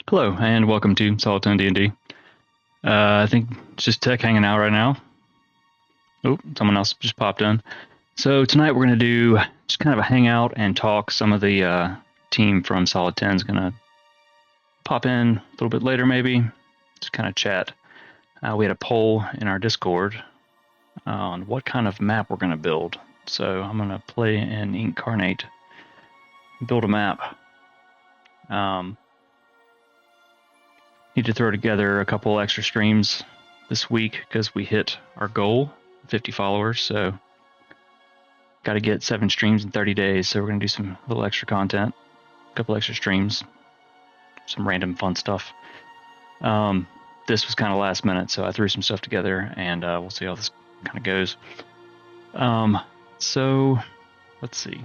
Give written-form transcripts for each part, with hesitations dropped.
Hello, and welcome to Solitude D&D. I think it's just Tech hanging out right now. Oh, someone else just popped in. So tonight we're going to do just kind of a hangout and talk. Some of the team from Solid 10 is going to pop in a little bit later maybe, just kind of chat. We had a poll in our Discord on what kind of map we're going to build. So I'm going to play in Inkarnate, build a map. Need to throw together a couple extra streams this week because we hit our goal, 50 followers. So got to get 7 streams in 30 days. So we're going to do some little extra content, a couple extra streams, some random fun stuff. This was kind of last minute, so I threw some stuff together, and we'll see how this kind of goes. So let's see.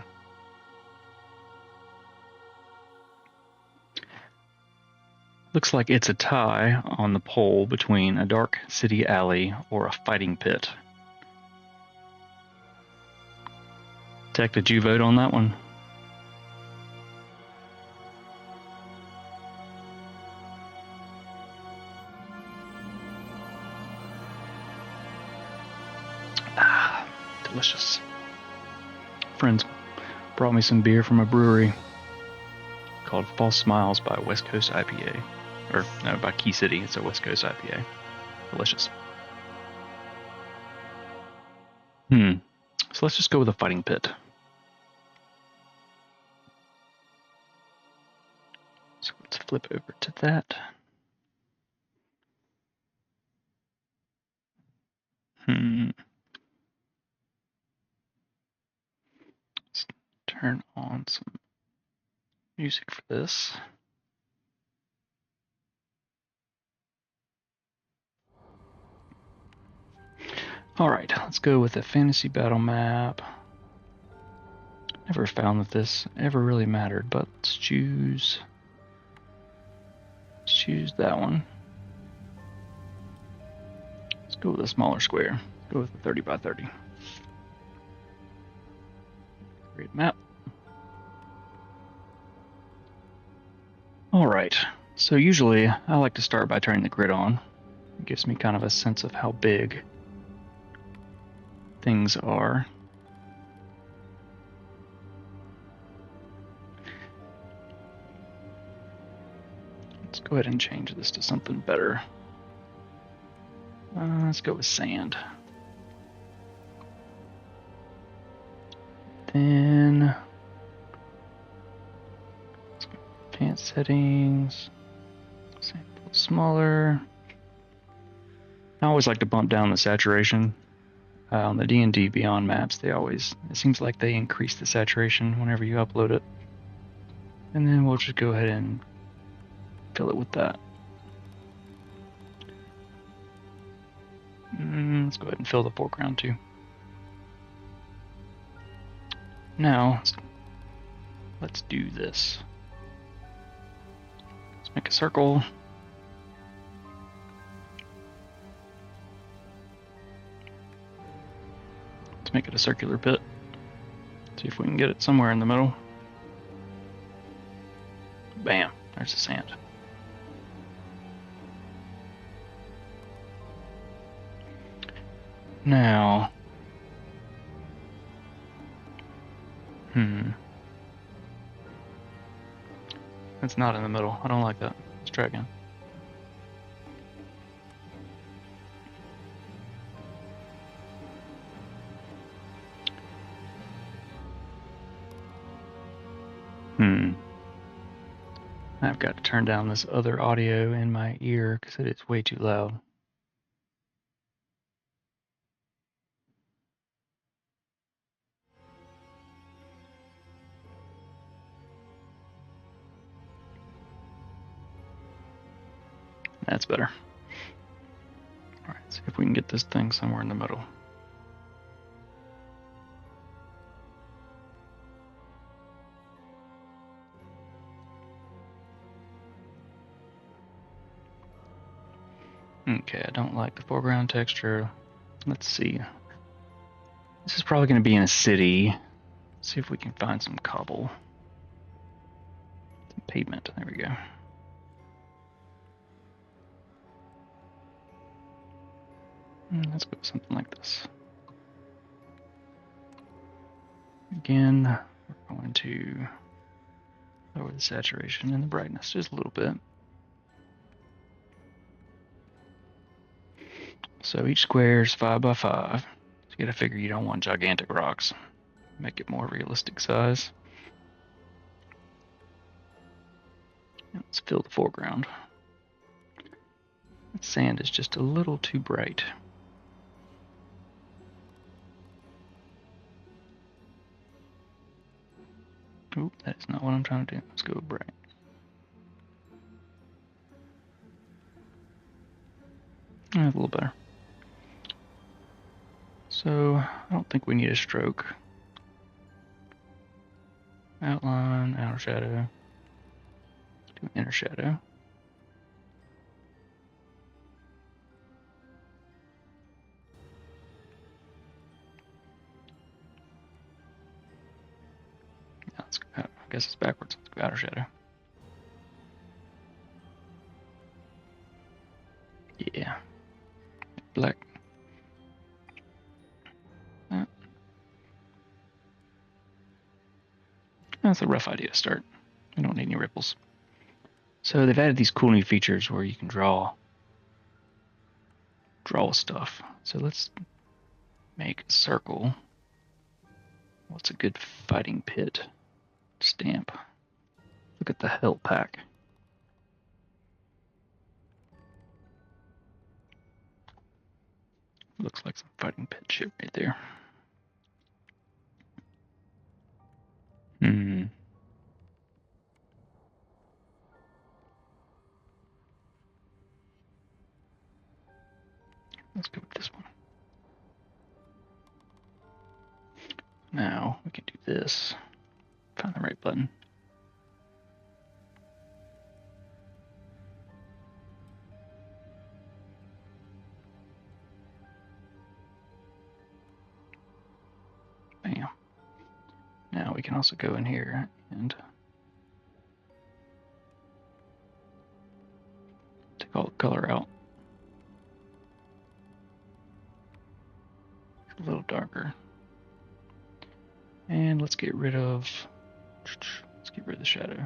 Looks like it's a tie on the poll between a dark city alley or a fighting pit. Tech, did you vote on that one? Ah, delicious. Friends brought me some beer from a brewery called False Smiles by West Coast IPA. Or, no, by Key City. It's a West Coast IPA. Delicious. So let's just go with a fighting pit. So let's flip over to that. Let's turn on some music for this. Alright, let's go with a fantasy battle map. Never found that this ever really mattered, but let's choose that one. Let's go with a smaller square. Go with a 30 by 30. Great map. Alright, so usually I like to start by turning the grid on. It gives me kind of a sense of how big things are. Let's go ahead and change this to something better. Let's go with sand. Then let's go advanced settings. Sample smaller. I always like to bump down the saturation. On the D&D Beyond maps, it seems like they increase the saturation whenever you upload it. And then we'll just go ahead and fill it with that. Let's go ahead and fill the foreground too. Now, let's do this. Let's make a circle. Let's make it a circular pit. See if we can get it somewhere in the middle. Bam, there's the sand. Now, it's not in the middle. I don't like that. Let's try again. I've got to turn down this other audio in my ear because it is way too loud. That's better. Alright, see if we can get this thing somewhere in the middle. Okay, I don't like the foreground texture. Let's see. This is probably going to be in a city. Let's see if we can find some cobble. Some pavement. There we go. Let's go with something like this. Again, we're going to lower the saturation and the brightness just a little bit. So each square is 5 by 5. So you gotta figure you don't want gigantic rocks. Make it more realistic size. And let's fill the foreground. That sand is just a little too bright. Oop, that's not what I'm trying to do. Let's go with bright. A little better. So I don't think we need a stroke. Outline, outer shadow. Let's do an inner shadow. Let's go out. I guess it's backwards. Let's go outer shadow. Yeah. Black. That's a rough idea to start. We don't need any ripples. So they've added these cool new features where you can draw stuff. So let's make a circle. What's a good fighting pit stamp? Look at the hell pack. Looks like some fighting pit shit right there. Let's go with this one. Now we can do this. Find the right button. Bam. Now we can also go in here and take all the color out. It's a little darker. And let's get rid of the shadow.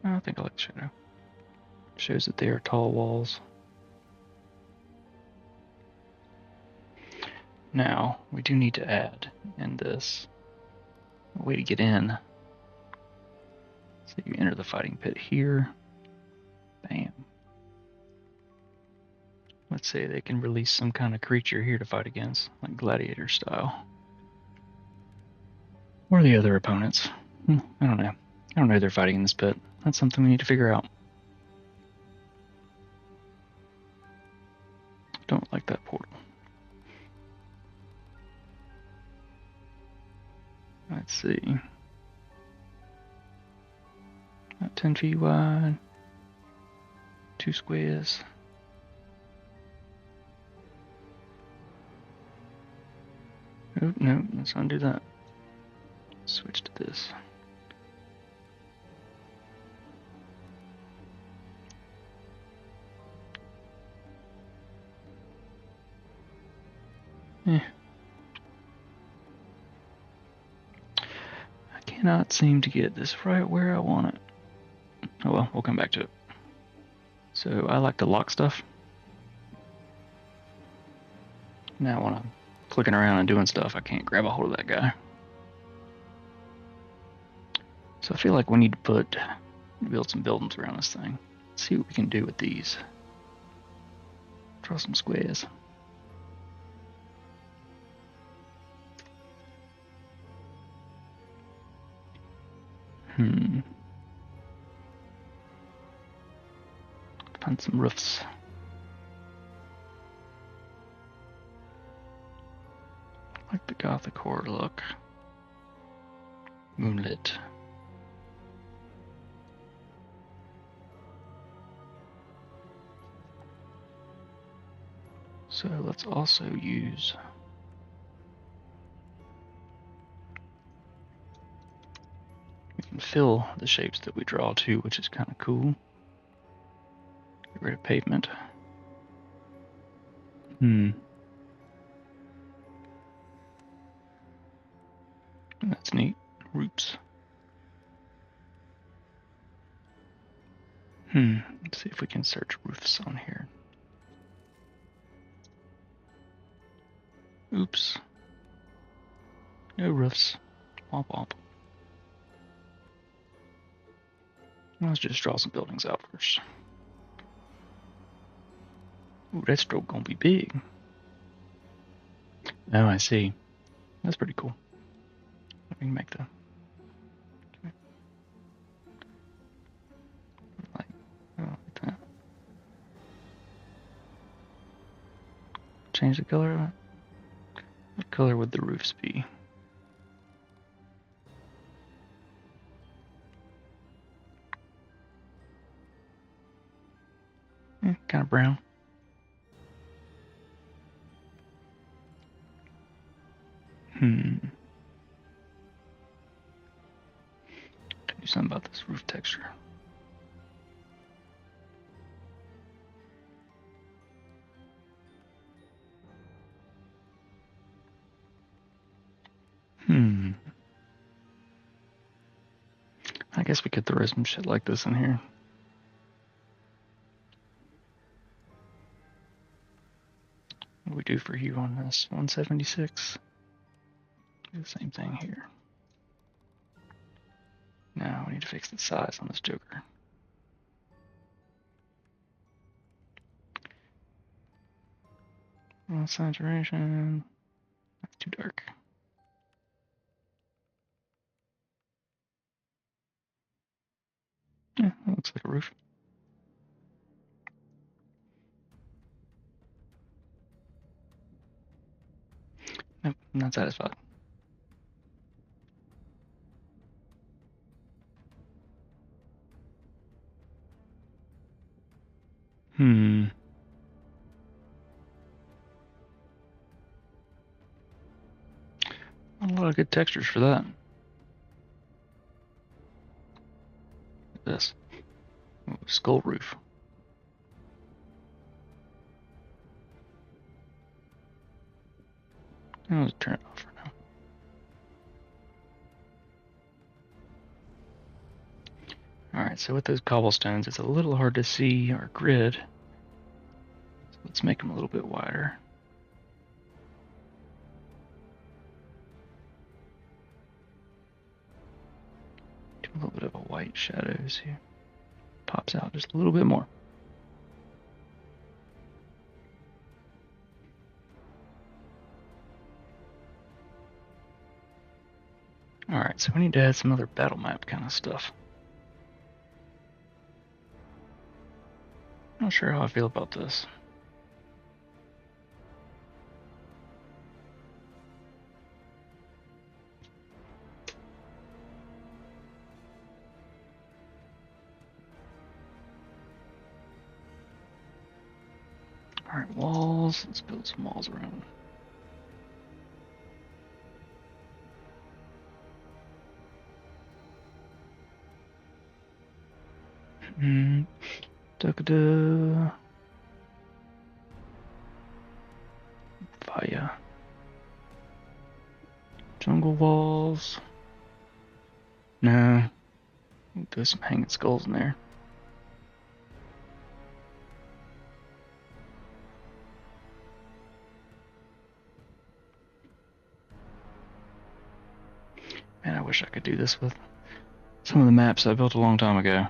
I think I like the shadow. Shows that they are tall walls. Now, we do need to add in this a way to get in. So you enter the fighting pit here. Bam. Let's say they can release some kind of creature here to fight against, like gladiator style. Or the other opponents. I don't know. I don't know who they're fighting in this pit. That's something we need to figure out. Don't like that portal. Let's see. About 10 feet wide. 2 squares. Oh, no, let's undo that. Switch to this. I cannot seem to get this right where I want it. Oh well, we'll come back to it. So I like to lock stuff. Now when I'm clicking around and doing stuff, I can't grab a hold of that guy. So I feel like we need to build some buildings around this thing. Let's see what we can do with these. Draw some squares. Find some roofs. Like the Gothic horror look. Moonlit. So let's also use we can fill the shapes that we draw too, which is kind of cool. Get rid of pavement. That's neat. Roofs. Let's see if we can search roofs on here. Oops. No roofs. Womp womp. Let's just draw some buildings out first. Ooh, that stroke gonna be big. Oh, I see. That's pretty cool. Let me make the... Like that. Change the color of it. What color would the roofs be? Kind of brown. Can do something about this roof texture. I guess we could throw some shit like this in here. What do we do for hue on this? 176. Do the same thing here. Now we need to fix the size on this joker. Saturation. That's too dark. Yeah, that looks like a roof. Nope, not satisfied. Not a lot of good textures for that. Look at this. Ooh, skull roof. I'll just turn it off for now. Alright, so with those cobblestones, it's a little hard to see our grid. So let's make them a little bit wider. Do a little bit of a white shadows here. Pops out just a little bit more. Alright, so we need to add some other battle map kind of stuff. Not sure how I feel about this. Alright, walls. Let's build some walls around. Fire. Jungle walls. No. There's some hanging skulls in there. Man, I wish I could do this with some of the maps I built a long time ago.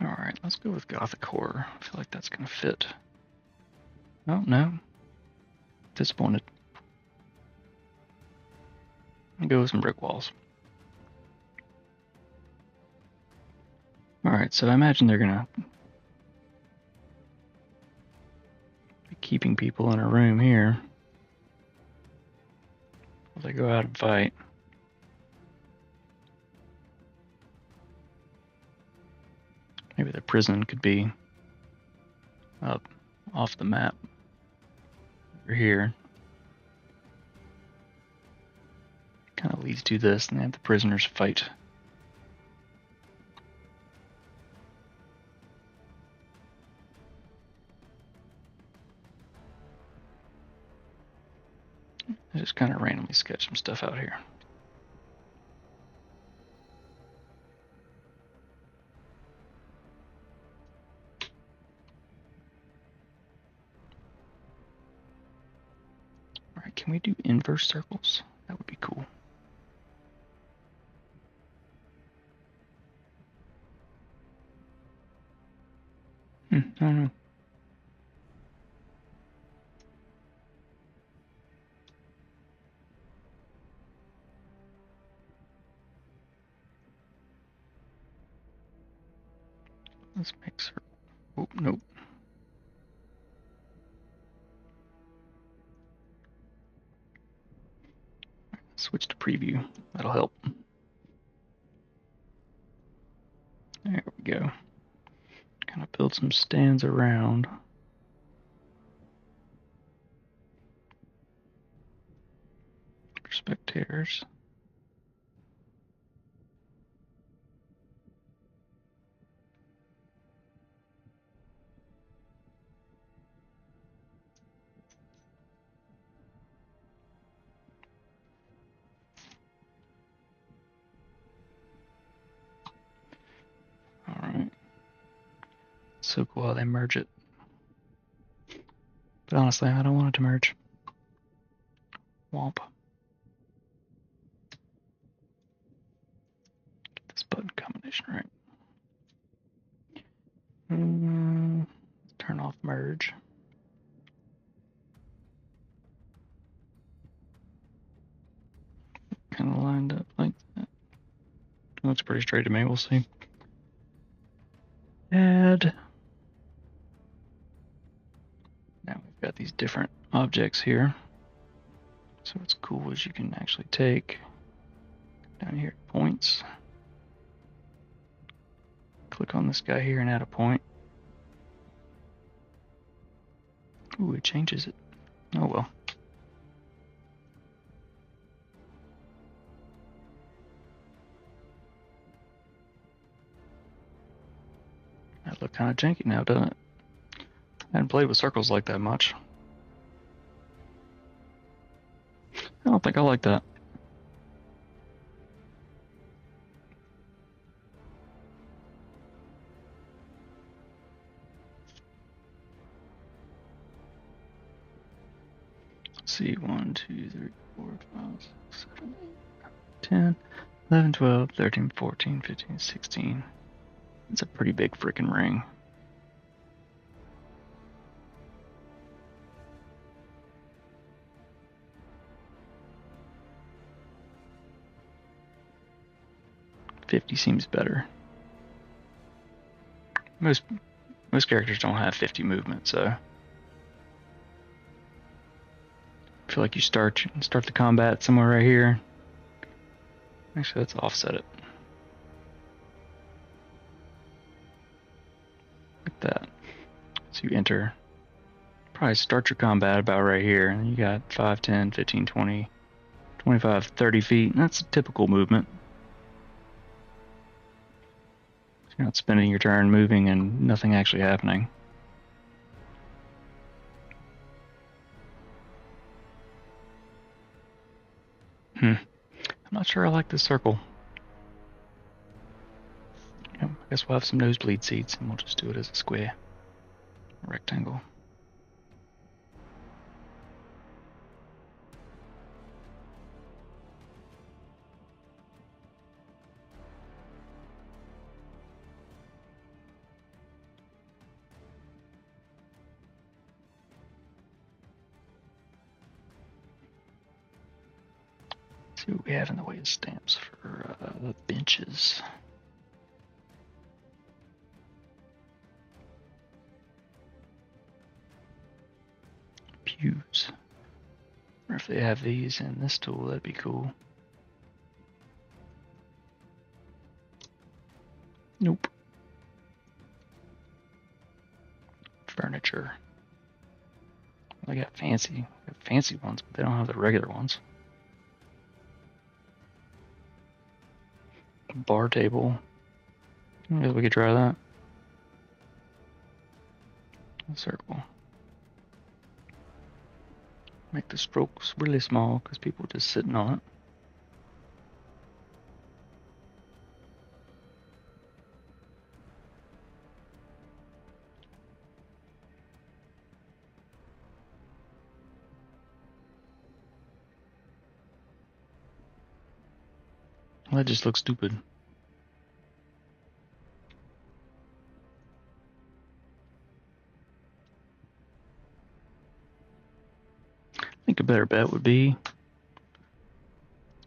Alright, let's go with Gothic Horror. I feel like that's gonna fit. Oh, no. Disappointed. I'll go with some brick walls. Alright, so I imagine they're gonna be keeping people in a room here while they go out and fight. Maybe the prison could be up off the map over here. Kind of leads to this, and they have the prisoners fight I just kind of randomly sketch some stuff out here. All right, can we do inverse circles? That would be cool. I don't know. Let's make circle. Oh, nope. Switch to preview. That'll help. There we go. Kind of build some stands around. For spectators. Alright. So cool how they merge it. But honestly, I don't want it to merge. Womp. Get this button combination right. Turn off merge. Kind of lined up like that. Looks pretty straight to me. We'll see. Add. Now we've got these different objects here. So what's cool is you can actually take down here points. Click on this guy here and add a point. Ooh, it changes it. Oh well. That look kind of janky now, doesn't it? I hadn't played with circles like that much. I don't think I like that. Let's see, 1, 2, 3, 4, 5, 6, 7, 8, 10, 11, 12, 13, 14, 15, 16. It's a pretty big freaking ring. $50 seems better. Most characters don't have 50 movement, so I feel like you start the combat somewhere right here. Actually, let's offset it. Like that. So you enter, probably start your combat about right here, and you got 5, 10, 15, 20, 25, 30 feet. That's a typical movement. You're not spending your turn moving and nothing actually happening. I'm not sure I like this circle. I guess we'll have some nosebleed seats and we'll just do it as a square. A rectangle. See what we have in the way of stamps for the benches. Pews. Or if they have these in this tool, that'd be cool. Nope. Furniture. They got fancy ones, but they don't have the regular ones. Bar table. I guess we could try that. A circle. Make the strokes really small because people are just sitting on it. Well, that just looks stupid. I think a better bet would be,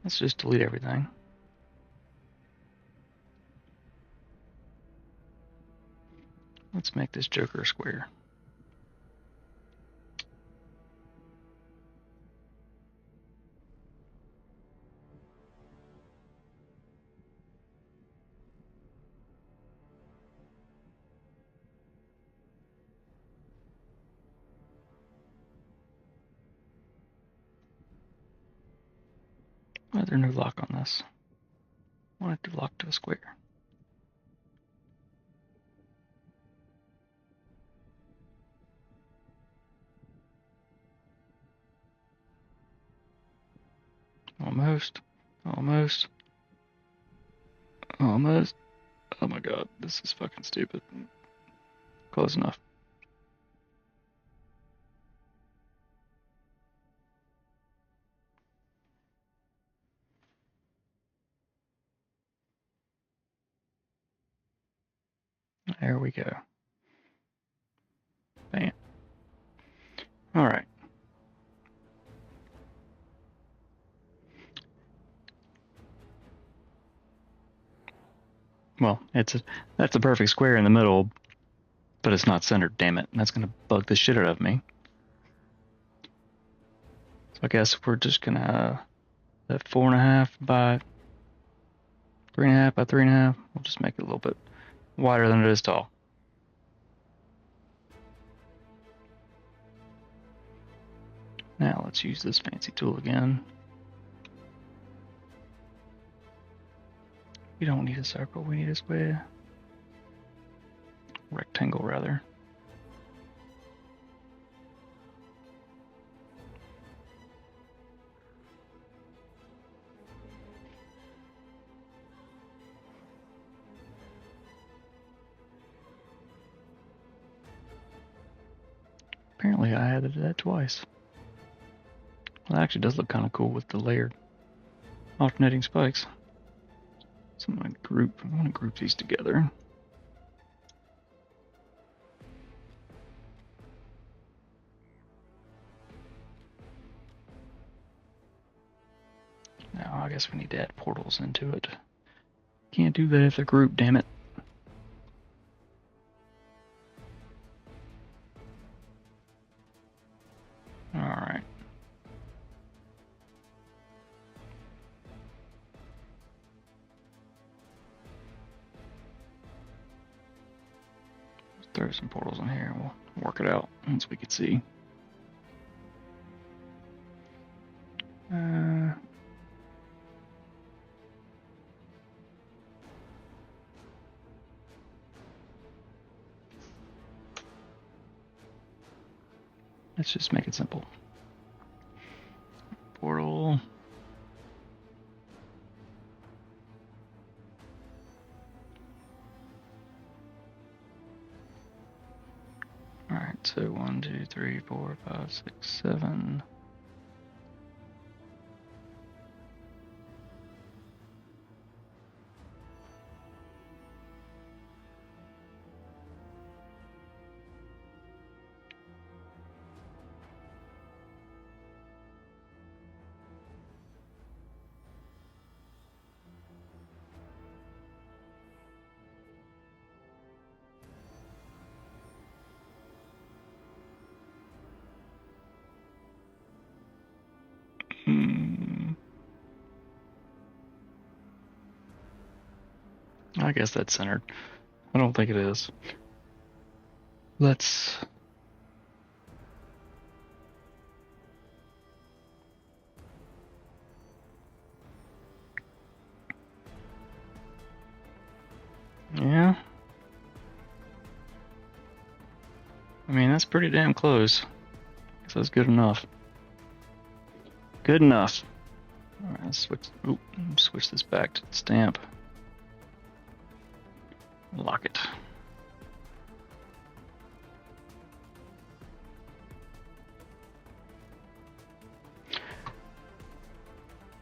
let's just delete everything. Let's make this Joker a square. Why is there no lock on this? I want it to lock to a square. Almost. Almost. Almost. Oh my god, this is fucking stupid. Close enough. There we go. Bam. Alright. Well, that's a perfect square in the middle, but it's not centered, damn it. That's gonna bug the shit out of me. So I guess we're just gonna that 4.5 by 3.5 by 3.5. We'll just make it a little bit wider than it is tall. Now let's use this fancy tool again. We don't need a circle, we need a square. Rectangle, rather. Apparently I added that twice. Well, it actually does look kind of cool with the layered alternating spikes. So I want to group these together. Now I guess we need to add portals into it. Can't do that if they're grouped, damn it. Alright. Throw some portals in here. We'll work it out once we can see. Let's just make it simple. Portal. Alright, so 1, 2, 3, 4, 5, 6, 7. I guess that's centered. I don't think it is. Let's... Yeah. I mean, that's pretty damn close. Guess that's good enough. Good enough. All right, let's switch this back to the stamp. Lock it.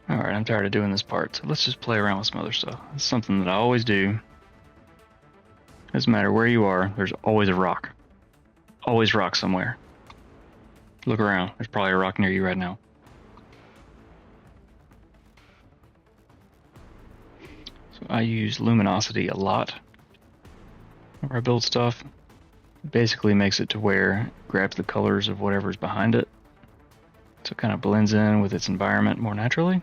Alright, I'm tired of doing this part, so let's just play around with some other stuff. It's something that I always do. Doesn't matter where you are, there's always a rock. Always rock somewhere. Look around, there's probably a rock near you right now. So I use luminosity a lot whenever I build stuff. It basically makes it to where it grabs the colors of whatever's behind it. So it kind of blends in with its environment more naturally.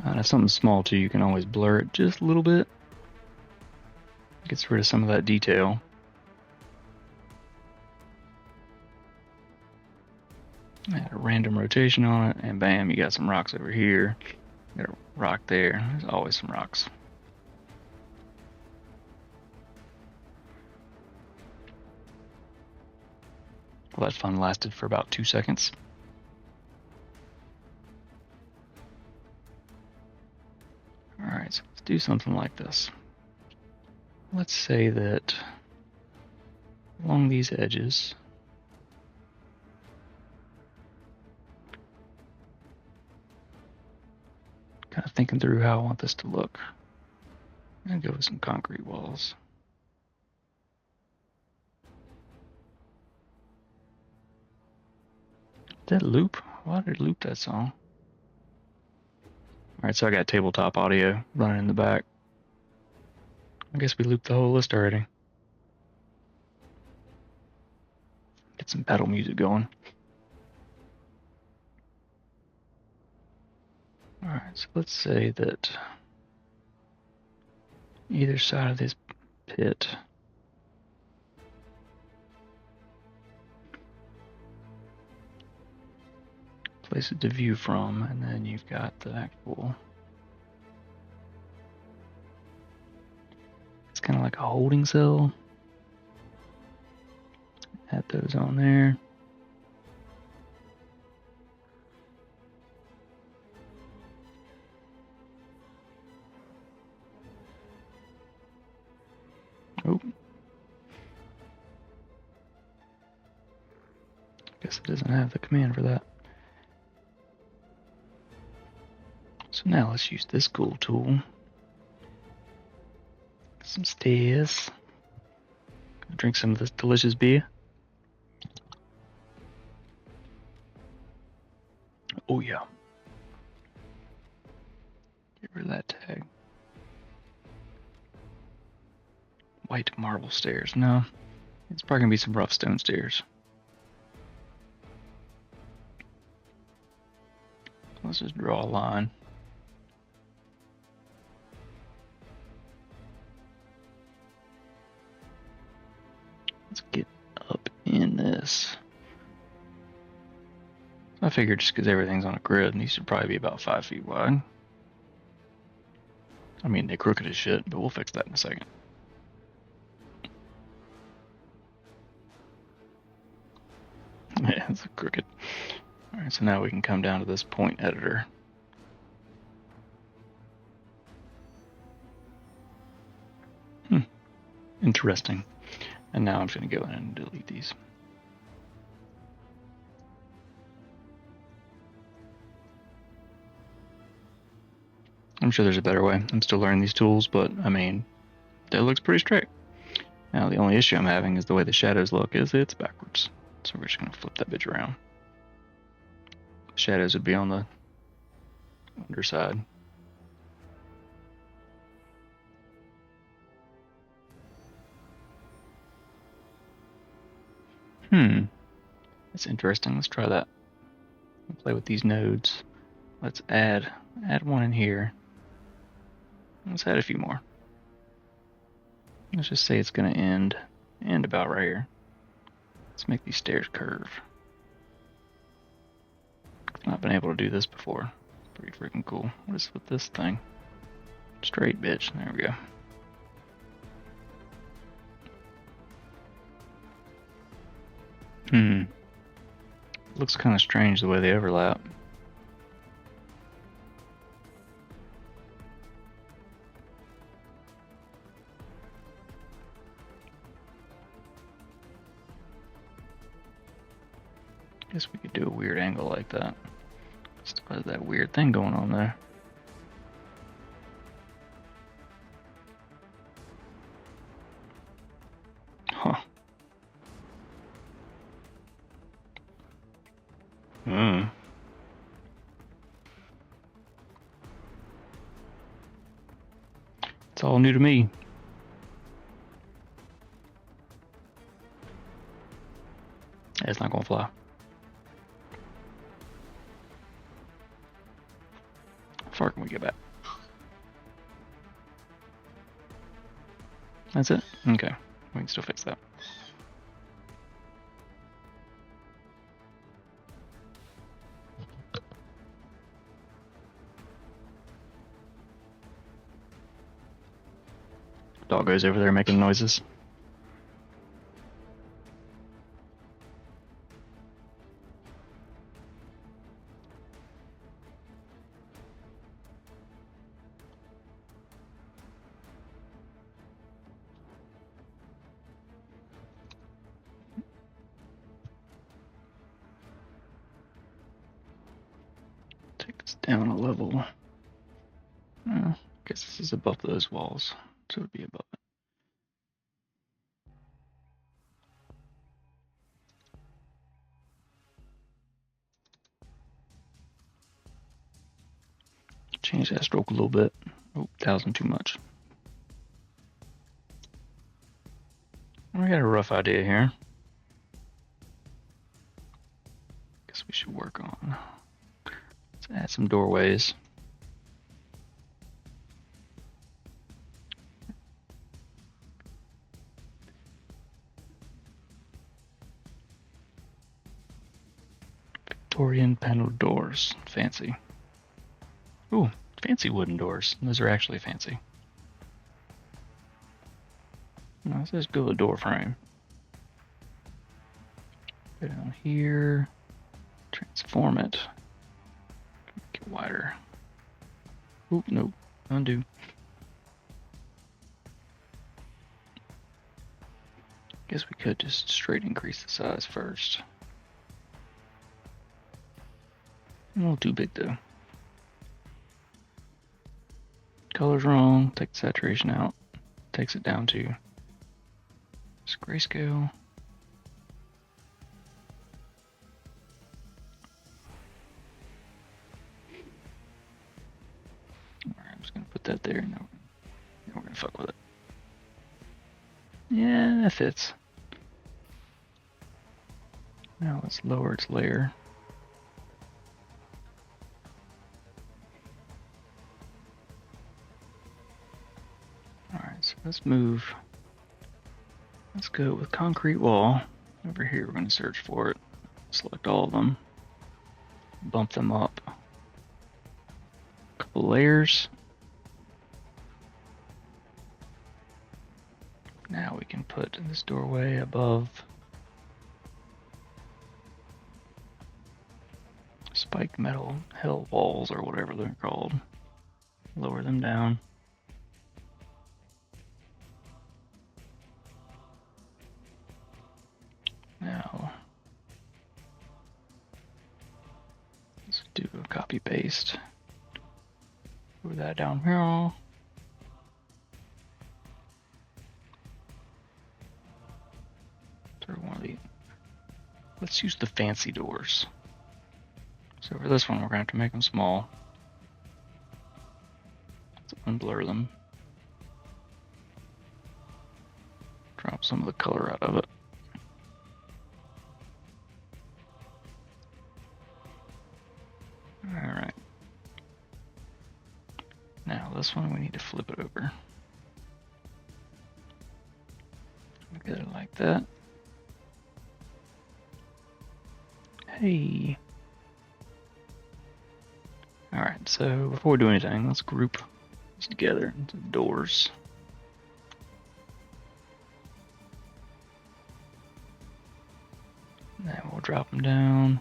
And if something's small too, you can always blur it just a little bit. Gets rid of some of that detail. Add a random rotation on it, and bam, you got some rocks over here. You got a rock there. There's always some rocks. Well, that fun lasted for about 2 seconds. Alright, so let's do something like this. Let's say that along these edges, kind of thinking through how I want this to look. I'm gonna go with some concrete walls. Did that loop? Why did it loop that song? Alright, so I got tabletop audio running in the back. I guess we looped the whole list already. Get some battle music going. Alright, so let's say that either side of this pit place it to view from, and then you've got the actual, it's kind of like a holding cell. Add those on there. Oh. Guess it doesn't have the command for that. So now let's use this cool tool. Some stairs. Drink some of this delicious beer. Oh yeah. Get rid of that tag. White marble stairs. No, it's probably gonna be some rough stone stairs. Let's just draw a line. Let's get up in this. I figured just because everything's on a grid, these should probably be about 5 feet wide. I mean, they're crooked as shit, but we'll fix that in a second. Yeah, it's crooked. Alright, so now we can come down to this point editor. Interesting. And now I'm just going to go in and delete these. I'm sure there's a better way. I'm still learning these tools, but I mean, that looks pretty straight. Now the only issue I'm having is the way the shadows look is it's backwards. So we're just going to flip that bitch around. Shadows would be on the underside. That's interesting. Let's try that. We'll play with these nodes. Let's add one in here. Let's add a few more. Let's just say it's going to end about right here. Let's make these stairs curve. I've not been able to do this before. It's pretty freaking cool. What is with this thing? Straight, bitch. There we go. looks kind of strange the way they overlap. Guess we could do a weird angle like that. Still has that weird thing going on there. Huh. It's all new to me. It's not gonna fly. How far can we get back? That's it? Okay. We can still fix that. Dog goes over there making noises. Take this down a level. I guess this is above those walls, so it would be above it. Change that stroke a little bit. Oh, 1,000 too much. We got a rough idea here. Guess we should work on. Let's add some doorways. Victorian paneled doors. Fancy. Ooh, fancy wooden doors. Those are actually fancy. No, let's just go with a door frame. Go down here. Transform it. Make it wider. Oop, nope. Undo. Guess we could just straight increase the size first. A little too big though. Color's wrong. Take the saturation out. Takes it down to grayscale. Alright, I'm just gonna put that there. Now we're gonna fuck with it. Yeah, that fits. Now let's lower its layer. Alright, so let's move. Let's go with concrete wall. Over here, we're going to search for it. Select all of them. Bump them up. A couple layers. Now we can put this doorway above spiked metal hell walls or whatever they're called. Lower them down. Now, let's do a copy paste. Move that down here. Throw one of these. Let's use the fancy doors. So for this one, we're going to have to make them small. Let's unblur them. Drop some of the color out of it. Alright. Now this one we need to flip it over. Get it like that. Hey. Alright, so before we do anything, let's group this together into doors. Then we'll drop them down.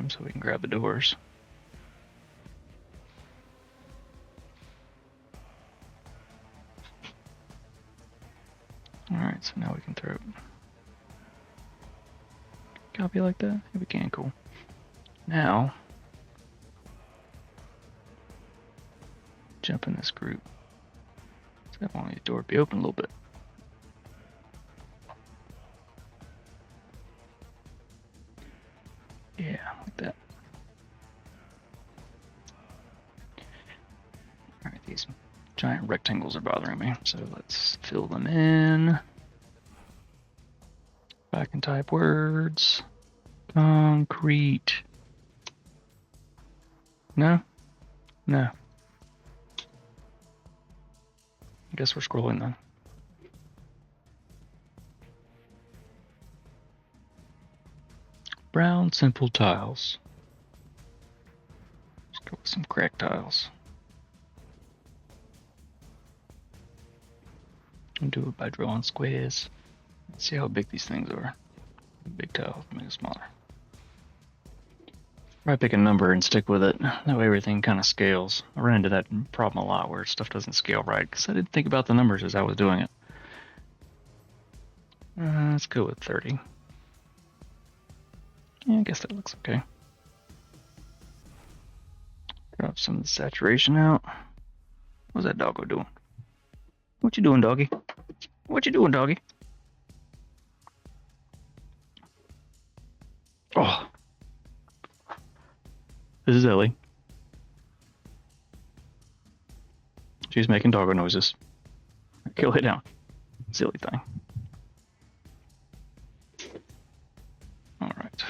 room so we can grab the doors. Alright, so now we can throw it. Copy like that? Yeah, we can, cool. Now, jump in this group. So I want the door to be open a little bit. Yeah, like that. Alright, these giant rectangles are bothering me, so let's fill them in. If I can type words. Concrete. No? No. I guess we're scrolling then. Brown simple tiles. Let's go with some cracked tiles. And do it by drawing squares. Let's see how big these things are. Big tiles, make it smaller. Probably pick a number and stick with it. That way everything kind of scales. I run into that problem a lot where stuff doesn't scale right because I didn't think about the numbers as I was doing it. Let's go with 30. Yeah, I guess that looks okay. Drop some of the saturation out. What's that doggo doing? What you doing, doggy? What you doing, doggy? Oh. This is Ellie. She's making doggo noises. Okay, lay down. Silly thing. Alright.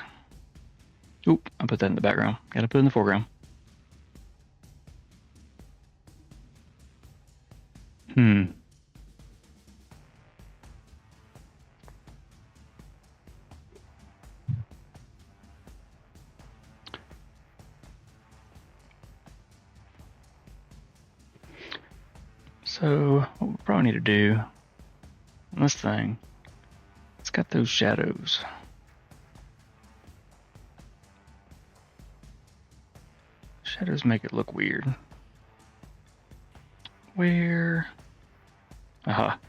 Oop, I put that in the background. Gotta put it in the foreground. So, what we probably need to do on this thing, it's got those shadows. Shadows make it look weird. Where? Aha.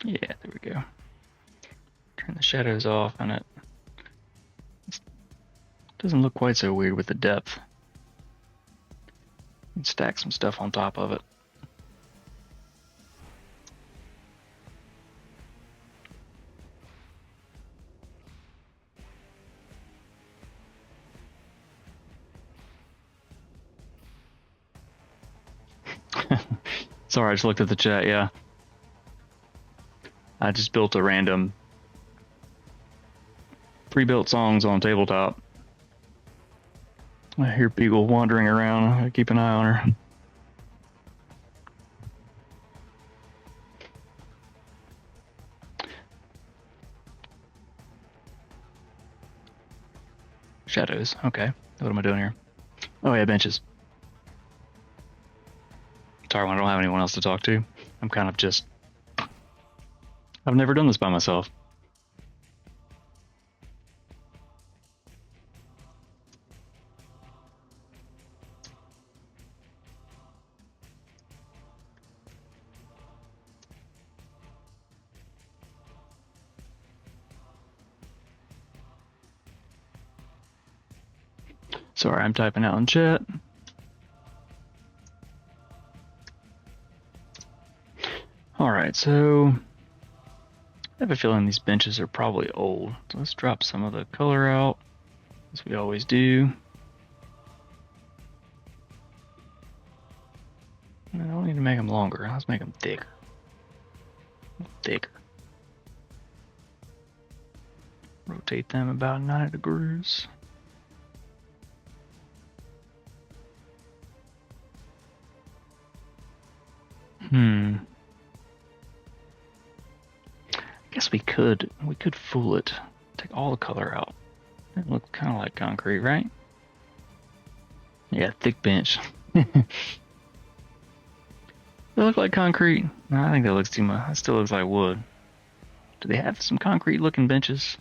Yeah, there we go. Turn the shadows off and it doesn't look quite so weird with the depth. And stack some stuff on top of it. Sorry, I just looked at the chat, yeah. I just built a random pre-built songs on tabletop. I hear people wandering around. I gotta keep an eye on her. Shadows, okay. What am I doing here? Oh yeah, benches. Sorry, I don't have anyone else to talk to. I'm kind of just... I've never done this by myself. Sorry, I'm typing out in chat. Alright, so I have a feeling these benches are probably old. So let's drop some of the color out, as we always do. I don't need to make them longer, let's make them thicker. Thicker. Rotate them about 90 degrees. I guess we could fool it. Take all the color out. It looks kind of like concrete, right? Yeah, thick bench. They look like concrete. No, I think that looks too much. That still looks like wood. Do they have some concrete looking benches?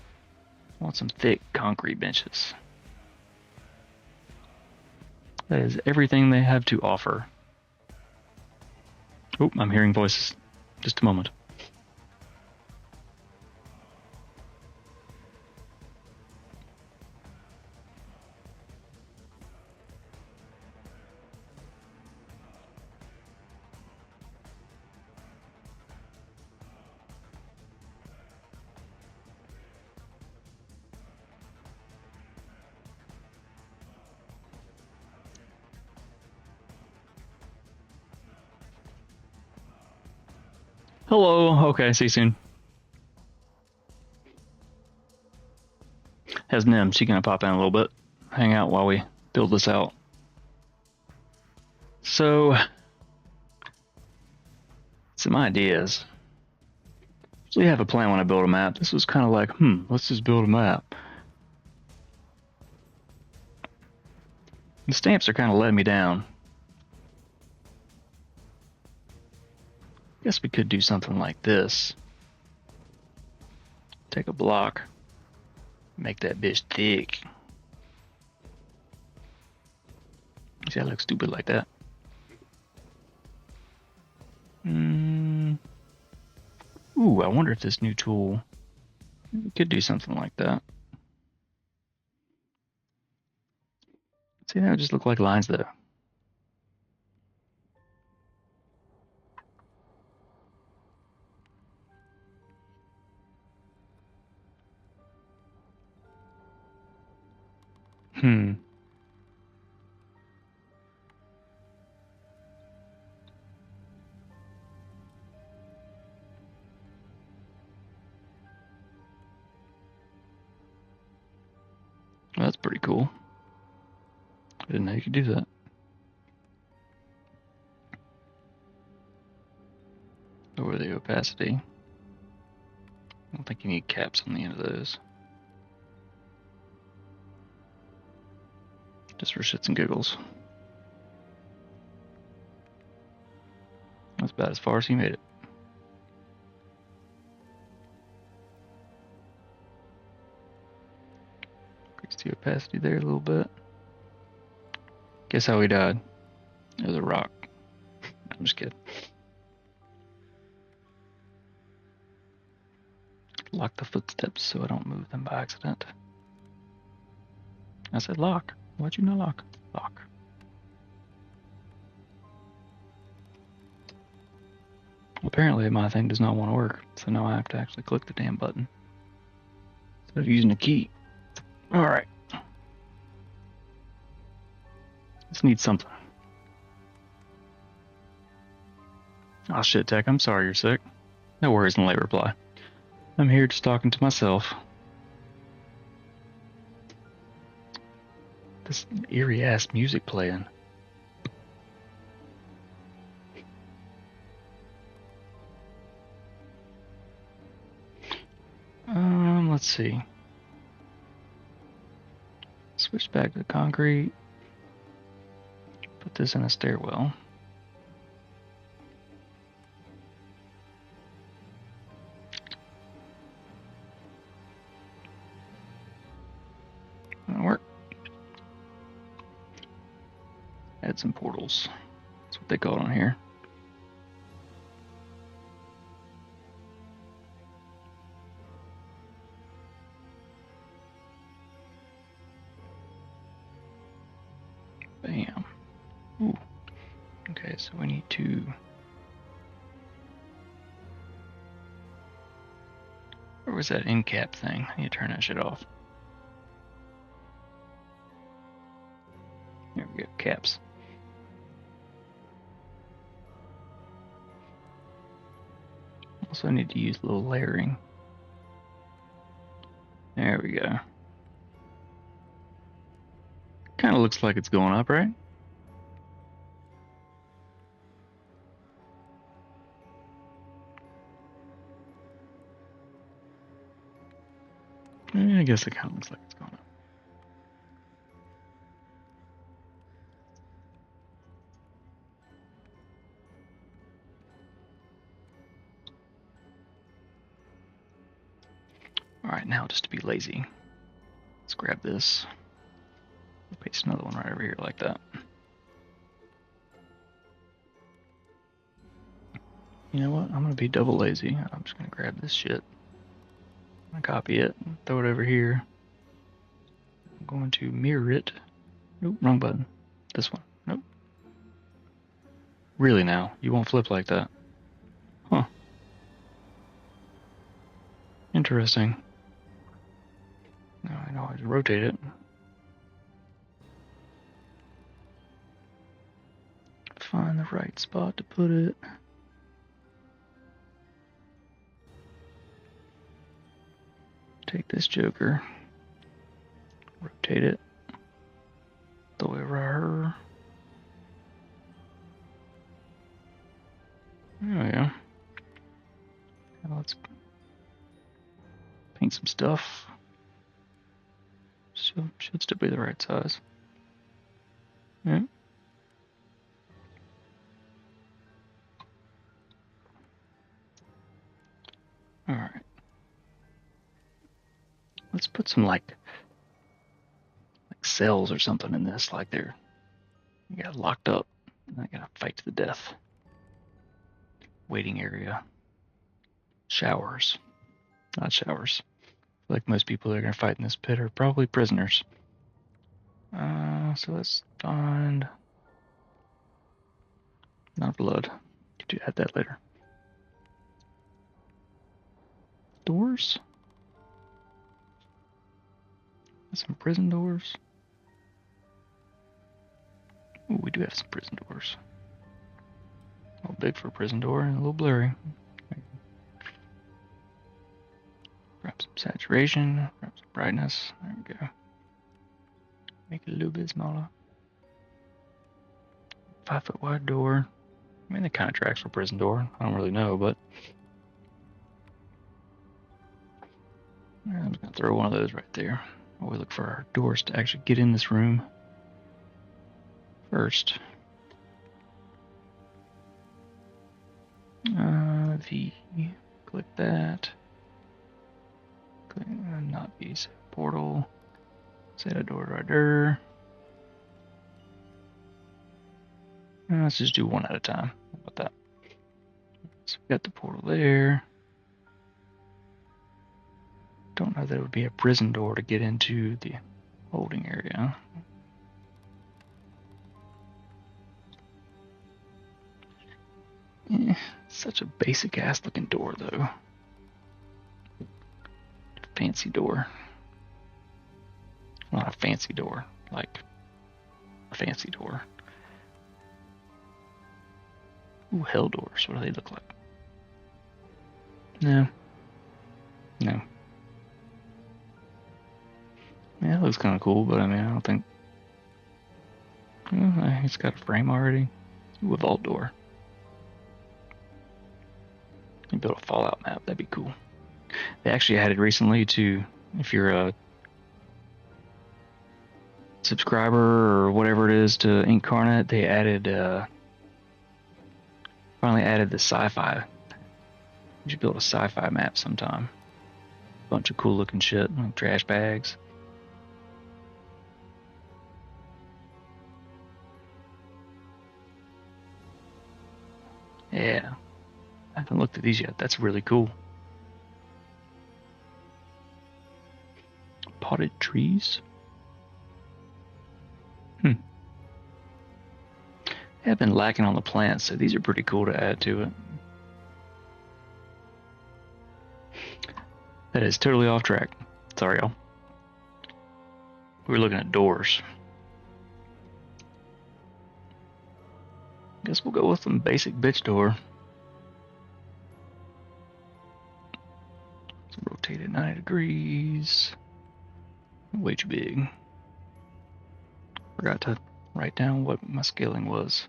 I want some thick concrete benches. That is everything they have to offer. Oh, I'm hearing voices. Just a moment. Hello. Okay, see you soon. Has Nim. She's gonna pop in a little bit, hang out while we build this out. So, some ideas. Usually have a plan when I build a map. This was kind of like, let's just build a map. The stamps are kind of letting me down. Guess we could do something like this. Take a block, make that bitch thick. See, I look stupid like that. Ooh, I wonder if this new tool could do something like that. See, that would just look like lines though. Well, that's pretty cool. I didn't know you could do that. Lower the opacity. I don't think you need caps on the end of those. Just for shits and giggles. That's about as far as he made it. Increase the opacity there a little bit. Guess how he died? It was a rock. I'm just kidding. Lock the footsteps so I don't move them by accident. I said lock. Why'd you not lock? Lock. Apparently my thing does not want to work, so now I have to actually click the damn button instead of using a key. Alright. This needs something. Oh shit, Tech, I'm sorry you're sick. No worries in late reply. I'm here just talking to myself. This eerie ass music playing. Let's see. Switch back to concrete. Put this in a stairwell. That'll work. Add some portals. That's what they call it on here. Bam. Ooh. Okay, so we need to... Where was that end cap thing? I need to turn that shit off. There we go, caps. Also need to use a little layering. There we go. Kind of looks like it's going up, right? I guess it kind of looks like it's going up. All right, now just to be lazy, grab this. Paste another one right over here like that. You know what? I'm gonna be double lazy. I'm just gonna grab this shit. I'm gonna copy it, throw it over here. I'm going to mirror it. Nope, wrong button. This one. Nope. Really now? You won't flip like that? Huh. Interesting. Now I can always rotate it. Find the right spot to put it. Take this joker. Rotate it. Throw it over her. There we go. Now let's paint some stuff. Should still be the right size. Yeah. Alright. Let's put some like cells or something in this, like you got locked up and I gotta fight to the death. Waiting area. Showers. Not showers. Like most people that are gonna fight in this pit are probably prisoners. So let's find not blood. Get to add that later. Doors? Some prison doors. Ooh, we do have some prison doors. A little big for a prison door and a little blurry. Grab some saturation, grab some brightness. There we go. Make it a little bit smaller. 5 foot wide door. I mean, that kind of tracks for prison door. I don't really know, but I'm just gonna throw one of those right there. While we look for our doors to actually get in this room first. V. Click that. Click not V. Portal. Set a door right there. Let's just do one at a time. How about that? So we got the portal there. Don't know that it would be a prison door to get into the holding area. Such a basic ass looking door though. Fancy door. Not a fancy door, like a fancy door. Ooh, hell doors. What do they look like? No. No. Yeah, it looks kind of cool, but I mean, I don't think. It's got a frame already. Ooh, a vault door. You build a Fallout map. That'd be cool. They actually added recently to, if you're a subscriber or whatever it is to Inkarnate, they added, finally added the sci-fi. You should build a sci-fi map sometime. Bunch of cool looking shit, like trash bags. Yeah. I haven't looked at these yet. That's really cool. Potted trees? I've been lacking on the plants, so these are pretty cool to add to it. That is totally off track. Sorry, y'all. We were looking at doors. Guess we'll go with some basic bitch door. So rotate it 90 degrees. Way too big. Forgot to write down what my scaling was.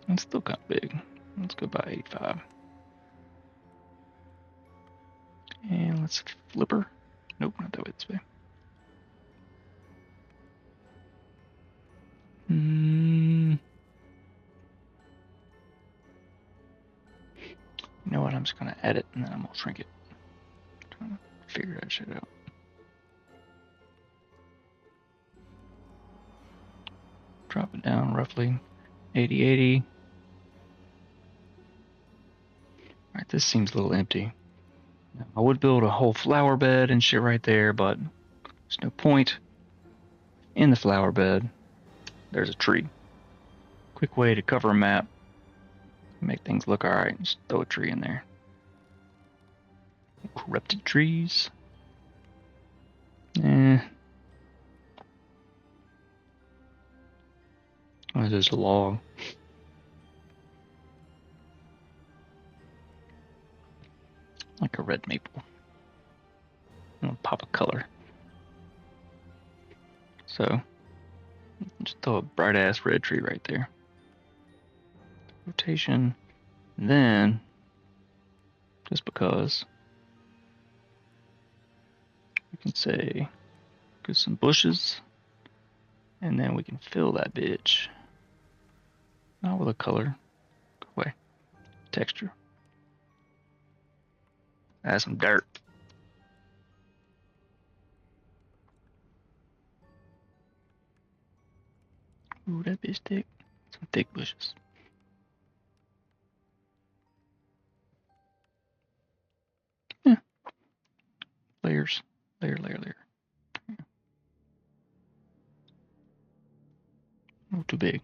It's still kind of big. Let's go by 85. And let's flip her. Nope, not that way, this way. You know what? I'm just going to edit and then I'm going to shrink it. figure that shit out. Drop it down roughly 80-80. Alright, this seems a little empty. Now, I would build a whole flower bed and shit right there, but there's no point. In the flower bed, there's a tree. Quick way to cover a map, make things look alright, just throw a tree in there. Corrupted trees. Oh, there's a log. Like a red maple. I'm gonna pop a color. So, just throw a bright ass red tree right there. Rotation. Then, just because, we can say, go some bushes, and then we can fill that bitch. Not with a color. Go away. Texture. Add some dirt. Ooh, that bitch thick. Some thick bushes. Yeah. Layers. Layer. Not too big.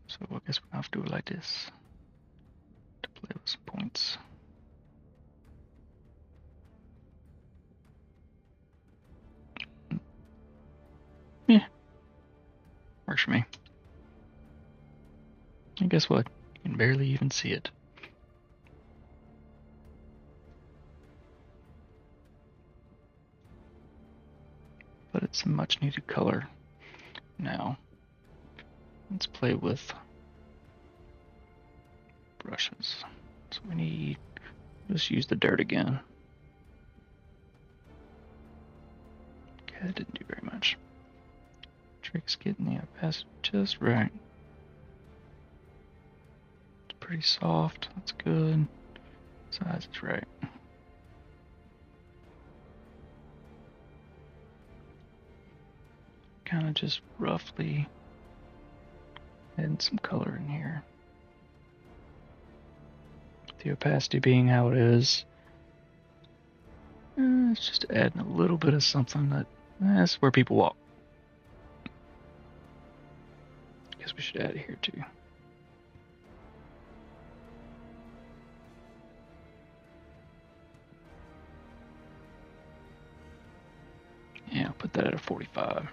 So I guess we have to do it like this to play with some points. Yeah. Works for me. And guess what? You can barely even see it. But it's a much needed color. Now, let's play with brushes. So we need, just use the dirt again. Okay, that didn't do very much. Trick's getting the opacity just right. It's pretty soft, that's good. Size is right. Kind of just roughly adding some color in here. The opacity being how it is. It's just adding a little bit of something that's where people walk. Guess we should add it here too. Yeah, I'll put that at a 45.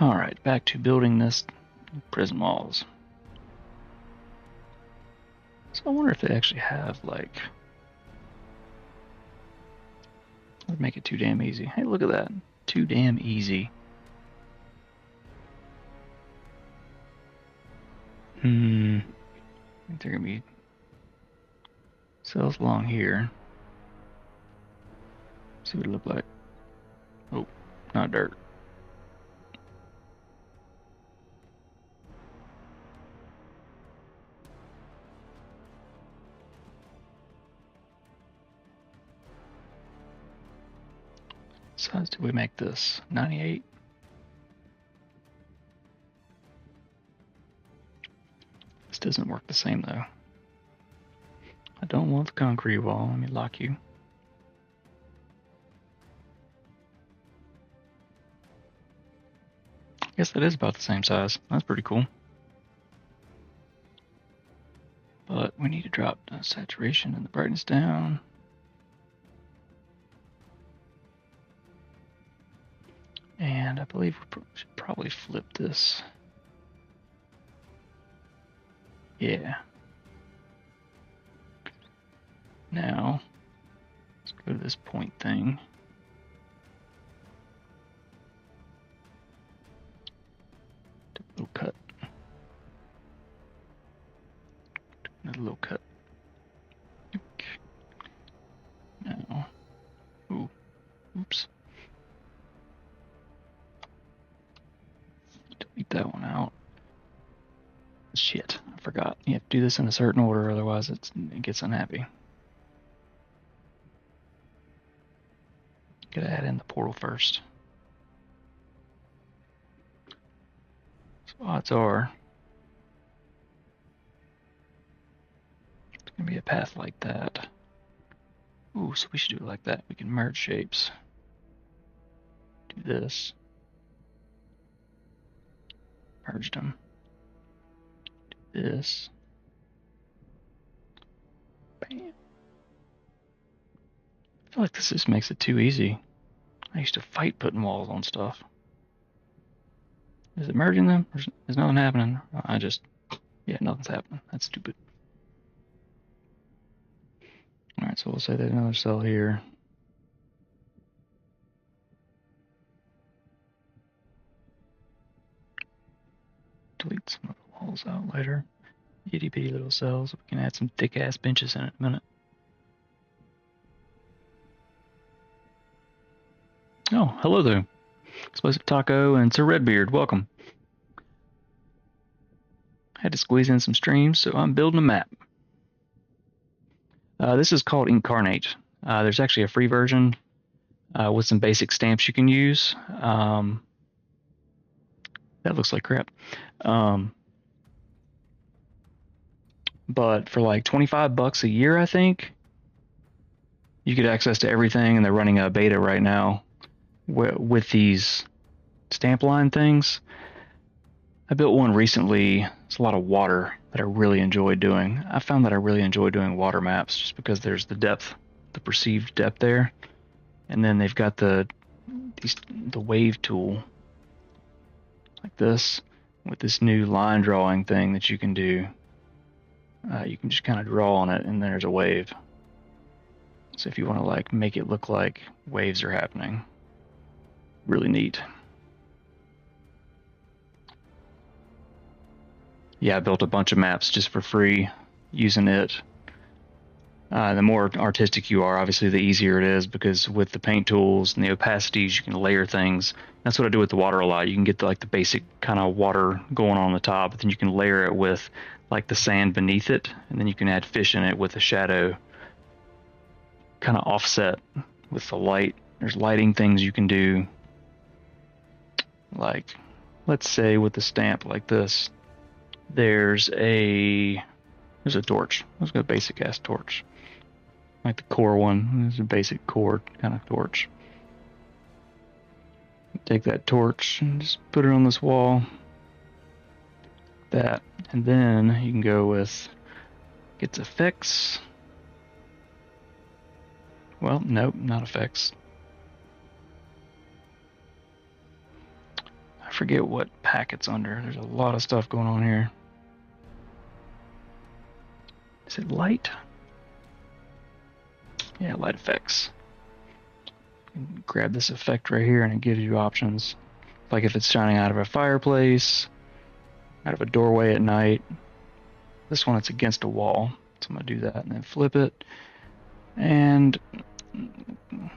Alright, back to building this prison walls. So I wonder if they actually have, like, would make it too damn easy. Hey, look at that. Too damn easy. I think they're gonna be cells along here. See what it look like. Oh, not dirt. What size do we make this? 98? This doesn't work the same though. I don't want the concrete wall. Let me lock you. I guess that is about the same size. That's pretty cool. But we need to drop the saturation and the brightness down. And I believe we should probably flip this. Yeah. Now, let's go to this point thing. Do a little cut. Do another little cut. Now, oops. Beat that one out. Shit, I forgot. You have to do this in a certain order, otherwise it gets unhappy. Gotta add in the portal first. So odds are it's gonna be a path like that. Ooh, so we should do it like that. We can merge shapes. Do this. Merged them. Do this. Bam. I feel like this just makes it too easy. I used to fight putting walls on stuff. Is it merging them? Is nothing happening? Yeah, nothing's happening. That's stupid. Alright, so we'll say there's another cell here. Delete some of the walls out later. Itty bitty little cells. We can add some thick ass benches in it in a minute. Oh, hello there. Explosive Taco and Sir Redbeard, welcome. I had to squeeze in some streams, so I'm building a map. This is called Inkarnate. There's actually a free version with some basic stamps you can use. That looks like crap. But for like $25 a year, I think, you get access to everything, and they're running a beta right now with these stamp line things. I built one recently. It's a lot of water that I really enjoy doing. I found that I really enjoy doing water maps just because there's the depth, the perceived depth there. And then they've got the wave tool like this with this new line drawing thing that you can do. You can just kind of draw on it and there's a wave. So if you want to like make it look like waves are happening, really neat. Yeah, I built a bunch of maps just for free using it. The more artistic you are, obviously, the easier it is because with the paint tools and the opacities, you can layer things. That's what I do with the water a lot. You can get like the basic kind of water going on the top, but then you can layer it with like the sand beneath it, and then you can add fish in it with a shadow kind of offset with the light. There's lighting things you can do. Like, let's say with the stamp like this, there's a torch. Let's go basic ass torch. Like the core one. There's a basic core kind of torch. Take that torch and just put it on this wall. That. And then you can go with its effects. Well, nope, not effects. I forget what pack it's under. There's a lot of stuff going on here. Is it light? Yeah, light effects. You can grab this effect right here and it gives you options. Like if it's shining out of a fireplace, out of a doorway at night. This one, it's against a wall. So I'm going to do that and then flip it. And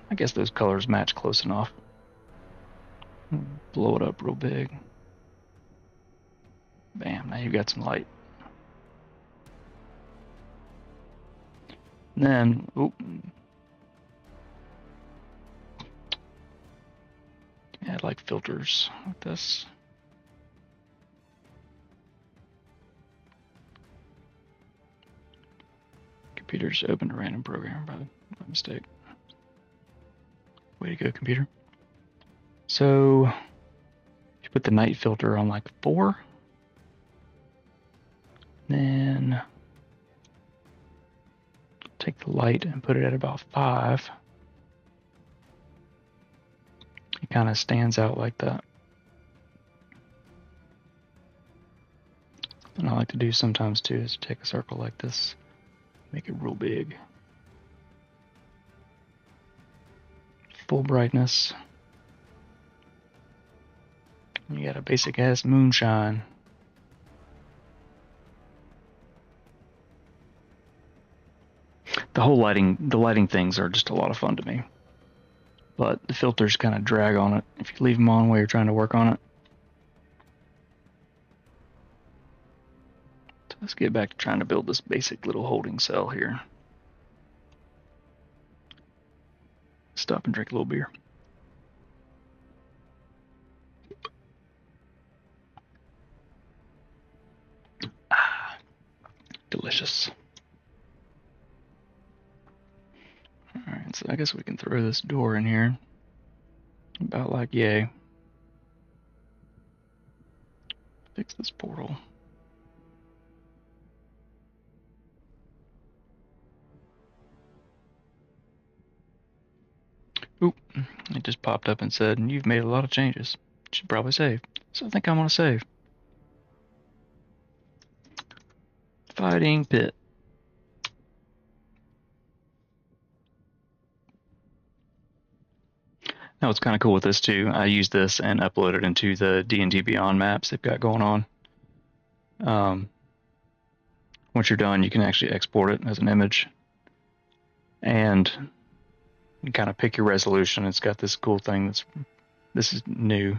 I guess those colors match close enough. Blow it up real big. Bam, now you've got some light. And then, add like filters like this. Computer just opened a random program by mistake. Way to go, computer. So, you put the night filter on like 4. Then take the light and put it at about 5. It kind of stands out like that. And I like to do sometimes too is take a circle like this, make it real big. Full brightness. You got a basic ass moonshine. The lighting things are just a lot of fun to me. But the filters kind of drag on it if you leave them on while you're trying to work on it. let's get back to trying to build this basic little holding cell here. Stop and drink a little beer. Ah, delicious. Alright, so I guess we can throw this door in here. About like yay. Fix this portal. Oop, it just popped up and said, you've made a lot of changes. You should probably save. So I think I'm gonna save. Fighting pit. Now what's kind of cool with this too, I use this and upload it into the D&D Beyond maps they've got going on. Once you're done, you can actually export it as an image. And you kind of pick your resolution. It's got this cool thing this is new.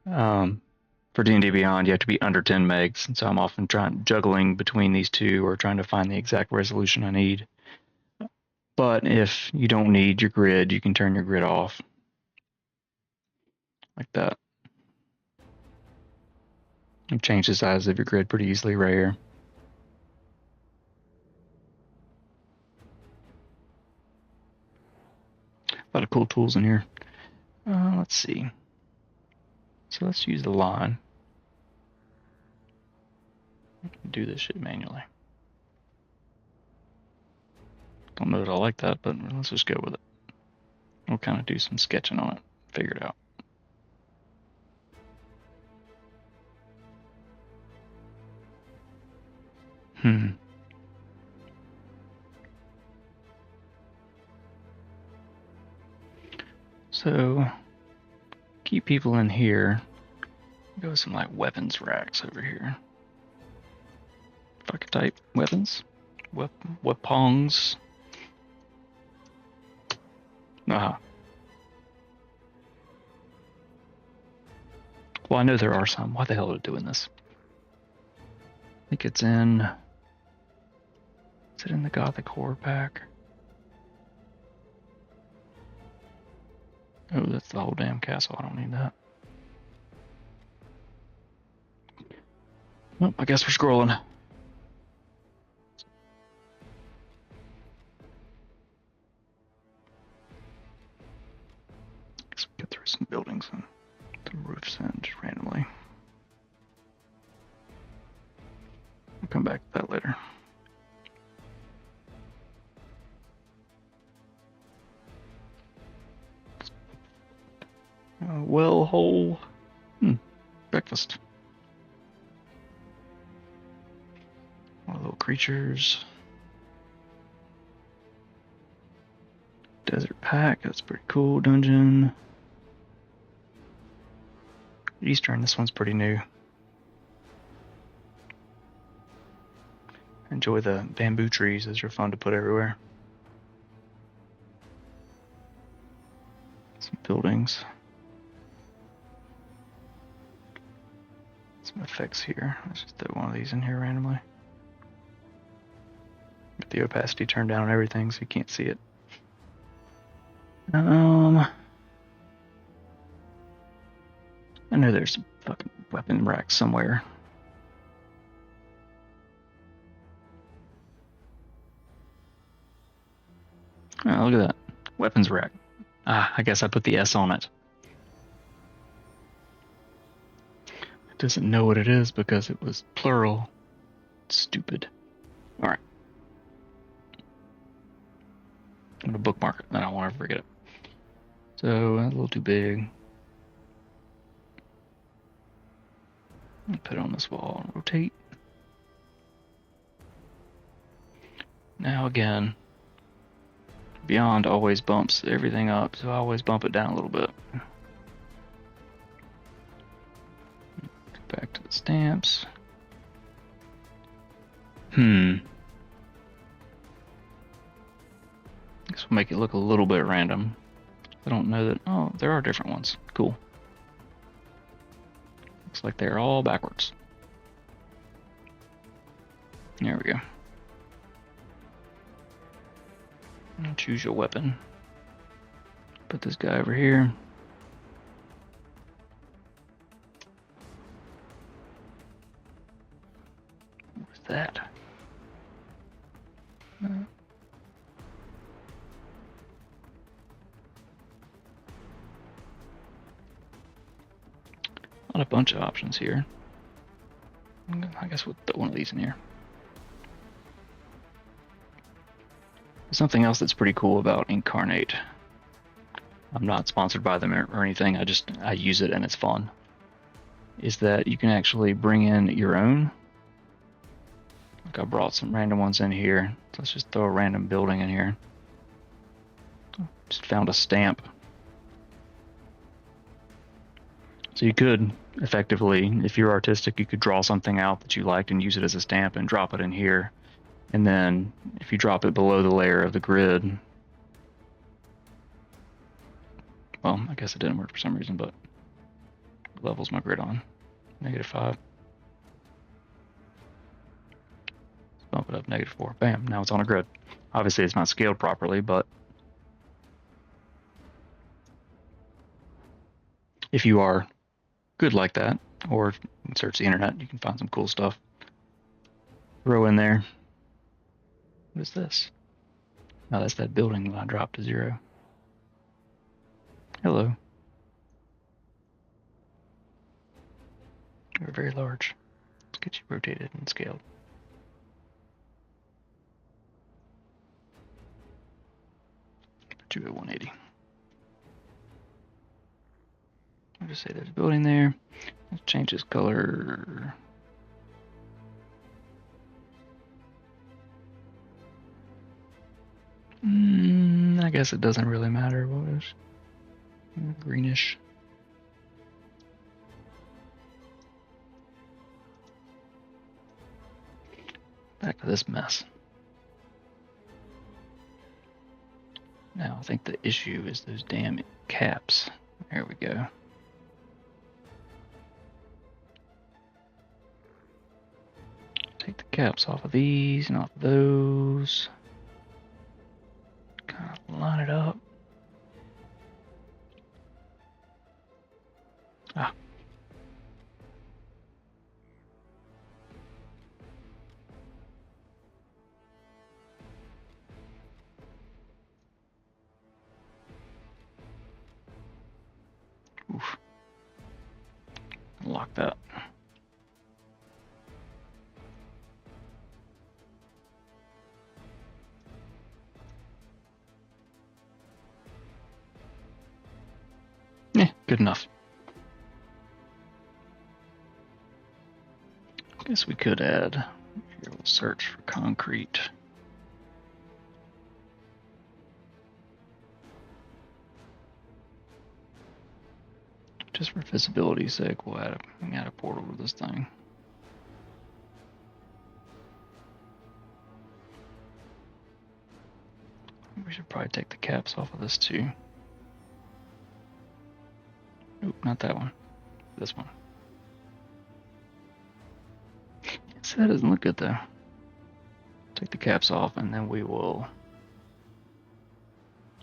For D&D Beyond, you have to be under 10 megs, and so I'm often juggling between these two or trying to find the exact resolution I need. But if you don't need your grid, you can turn your grid off. Like that. You change the size of your grid pretty easily right here. A lot of cool tools in here. Let's see. So let's use the line. Do this shit manually. Don't know that I like that, but let's just go with it. We'll kind of do some sketching on it, figure it out. So, keep people in here. Go with some like weapons racks over here. Fuck type weapons. Weapons. Well, I know there are some. Why the hell are they doing this? I think it's in. Is it in the Gothic Horror pack? Oh, that's the whole damn castle. I don't need that. Well, I guess we're scrolling. Guess we get through some buildings and some roofs in just randomly. We'll come back to that later. Well hole. Breakfast. More little creatures. Desert pack, that's pretty cool. Dungeon. Eastern, this one's pretty new. Enjoy the bamboo trees, those are fun to put everywhere. Some buildings. Some effects here. Let's just throw one of these in here randomly. Get the opacity turned down on everything so you can't see it. I know there's a fucking weapon rack somewhere. Oh, look at that. Weapons rack. I guess I put the S on it. It doesn't know what it is because it was plural. Stupid. Alright. I'm gonna bookmark it. I don't want to forget it. So, a little too big. Put it on this wall and rotate. Now again, Beyond always bumps everything up, so I always bump it down a little bit. Back to the stamps. Guess we'll make it look a little bit random. I don't know that. Oh, there are different ones. Cool. Looks like they're all backwards. There we go. And choose your weapon. Put this guy over here. What's that? Not a bunch of options here. I guess we'll throw one of these in here. Something else that's pretty cool about Inkarnate. I'm not sponsored by them or anything. I use it and it's fun. Is that you can actually bring in your own. Like I brought some random ones in here. So let's just throw a random building in here. Just found a stamp. So you could effectively, if you're artistic, you could draw something out that you liked and use it as a stamp and drop it in here. And then if you drop it below the layer of the grid, well, I guess it didn't work for some reason, but it levels my grid on. -5. Let's bump it up -4. Bam, now it's on a grid. Obviously it's not scaled properly, but if you are good like that, or search the internet, you can find some cool stuff. Throw in there. What is this? Oh, that's that building that I dropped to 0. Hello. You're very large. Let's get you rotated and scaled. Put you at 180. I'll just say there's a building there. Let's change this color. I guess it doesn't really matter what it is. Greenish. Back to this mess. Now I think the issue is those damn caps. There we go. Take the caps off of these and off of those. Kind of line it up. Ah. Oof. Lock that. Yeah, good enough. Guess we could add, here we'll search for concrete. Just for visibility's sake, we'll add a portal to this thing. We should probably take the caps off of this too. Nope, not that one. This one. So that doesn't look good though. Take the caps off and then we will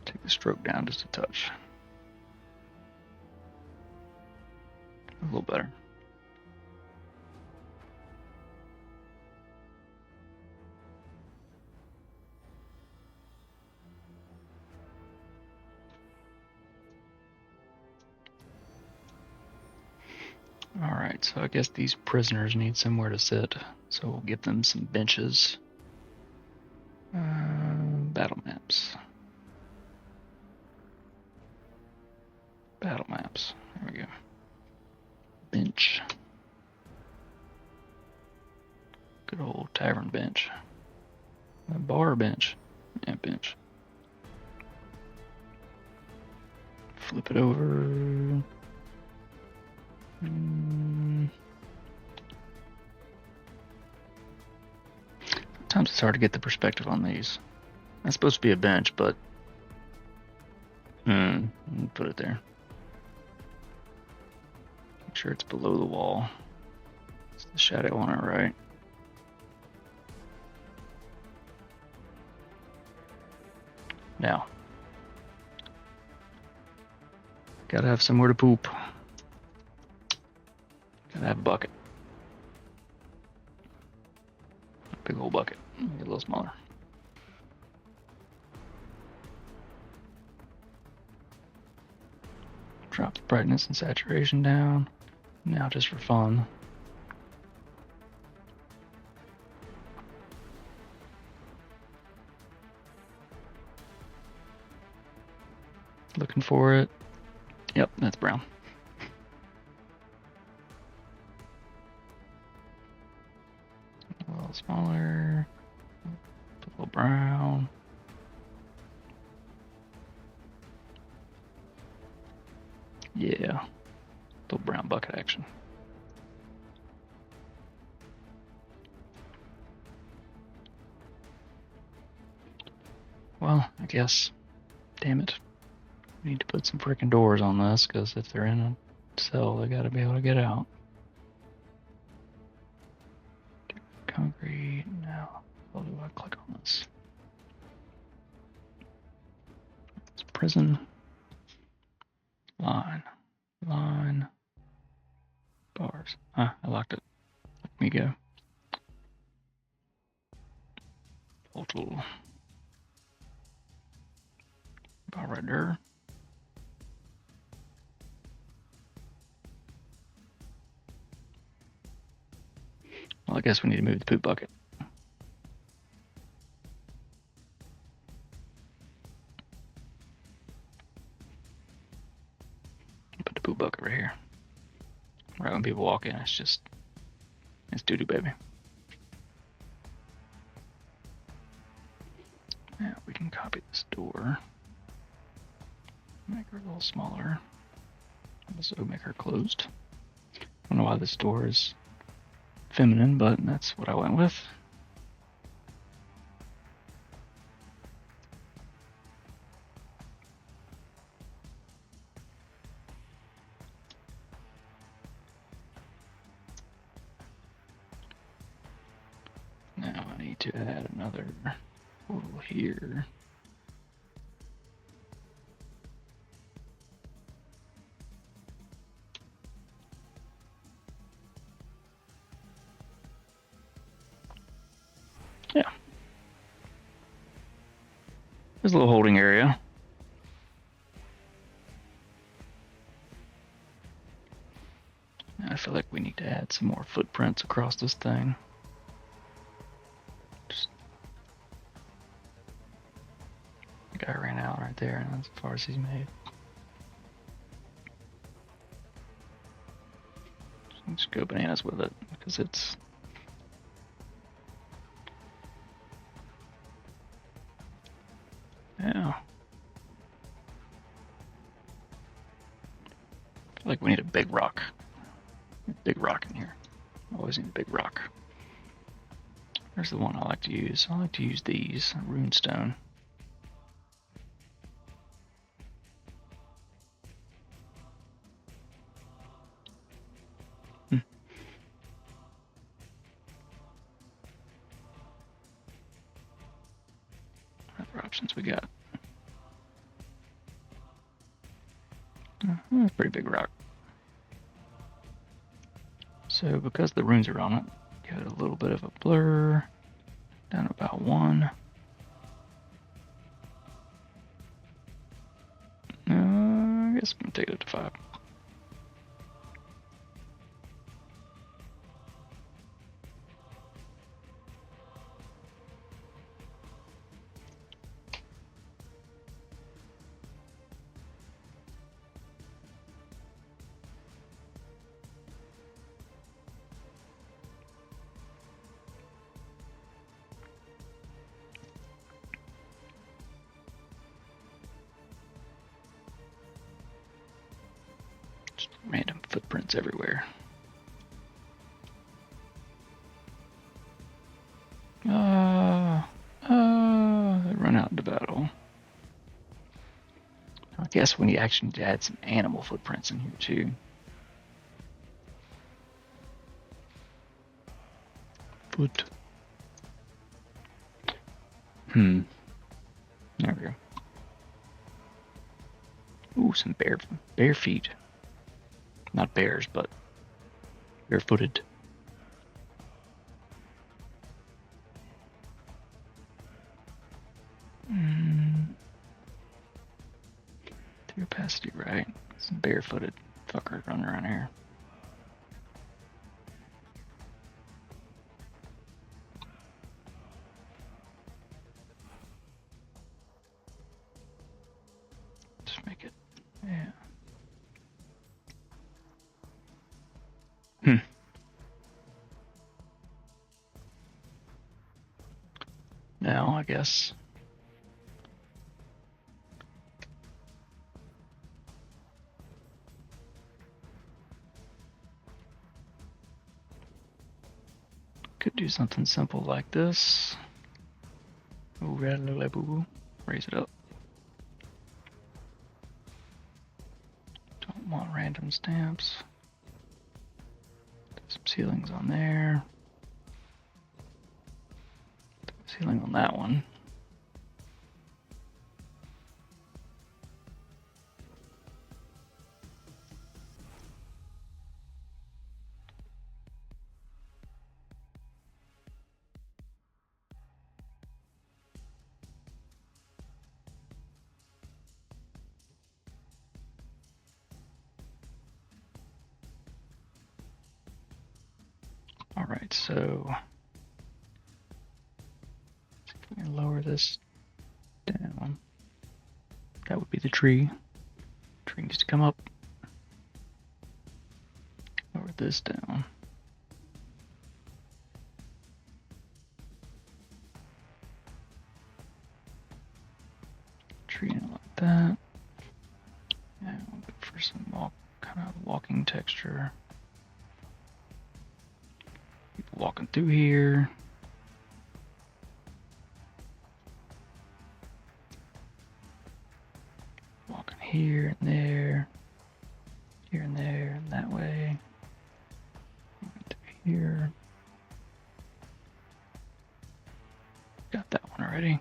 take the stroke down just a touch. A little better. Alright, so I guess these prisoners need somewhere to sit, so we'll give them some benches. Battle maps. Battle maps. There we go. Bench. Good old tavern bench. A bar bench. Yeah, bench. Flip it over. Sometimes it's hard to get the perspective on these. That's supposed to be a bench, but put it there. Make sure it's below the wall. It's the shadow on it, right? Now, gotta have somewhere to poop. Gotta have a bucket. A big old bucket. Make it a little smaller. Drop the brightness and saturation down. Now just for fun. Looking for it. Yep, that's brown. A little smaller. A little brown. Yeah. Little brown bucket action. Well, I guess. Damn it. We need to put some freaking doors on this, because if they're in a cell, they gotta be able to get out. Concrete. Now, how do I click on this? It's prison. Line. Bars. I locked it. Let me go. Total. About right there. Well, I guess we need to move the poop bucket. Put the poop bucket right here. Right when people walk in, it's doo-doo, baby. Now we can copy this door. Make her a little smaller. Also make her closed. I don't know why this door is feminine, but that's what I went with. Now I need to add another portal here. Yeah. There's a little holding area. Now I feel like we need to add some more footprints across this thing. The guy ran out right there, and that's as far as he's made. Just go bananas with it, because it's... Yeah. I feel like we need a big rock. Big rock in here. Always need a big rock. There's the one I like to use. I like to use these, runestone. Other options we got. That's a pretty big rock. So because the runes are on it, give it a little bit of a blur, down about 1. I guess I'm gonna take it up to 5. Random footprints everywhere. Run out into battle. I guess we actually need to add some animal footprints in here too. There we go. Ooh, some bare feet. Not bears, but barefooted. The opacity right. Some barefooted fuckers running around here. Just make it, yeah. Now, I guess. Could do something simple like this. Ooh, raise it up. Don't want random stamps. Some ceilings on there. Ceiling on that one. All right, so if we can lower this down, that would be the tree. Tree needs to come up. Lower this down. Tree in like that. And we'll go for some kind of walking texture. People walking through here. Walking here and there. Here and there and that way. Through here. Got that one already.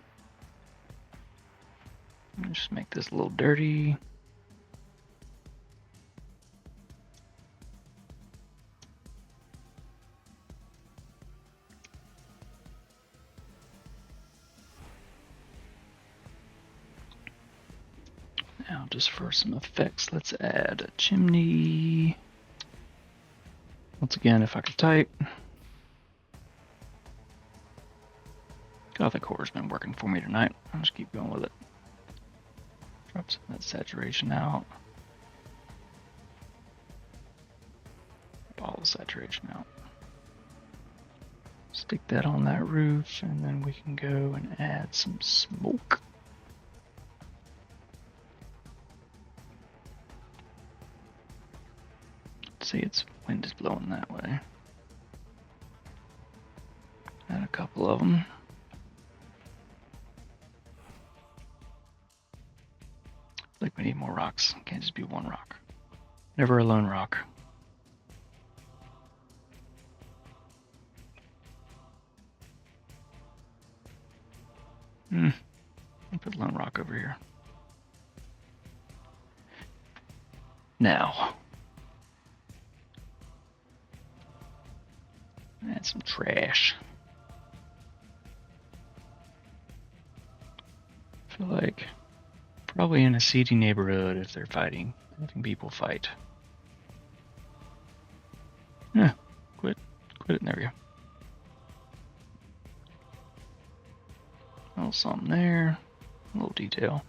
Just make this a little dirty. Now, just for some effects, let's add a chimney. Once again, if I could type. Gothic Horror's been working for me tonight. I'll just keep going with it. Drop some of that saturation out. Drop all the saturation out. Stick that on that roof, and then we can go and add some smoke. See, its wind is blowing that way. Add a couple of them. Like we need more rocks. Can't just be one rock. Never a lone rock. I'll put lone rock over here. Now, add some trash. I feel like probably in a seedy neighborhood if they're fighting, having people fight. Yeah, quit it, and there we go. A little something there, a little detail.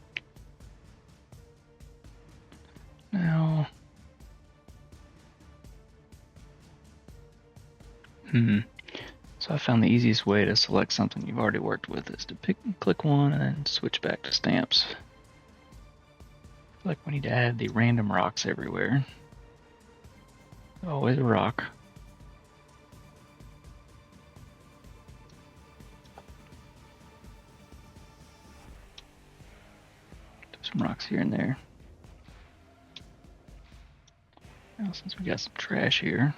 Now, so I found the easiest way to select something you've already worked with is to click one and then switch back to stamps. I feel like we need to add the random rocks everywhere. Always a rock. Some rocks here and there. Now, since we got some trash here,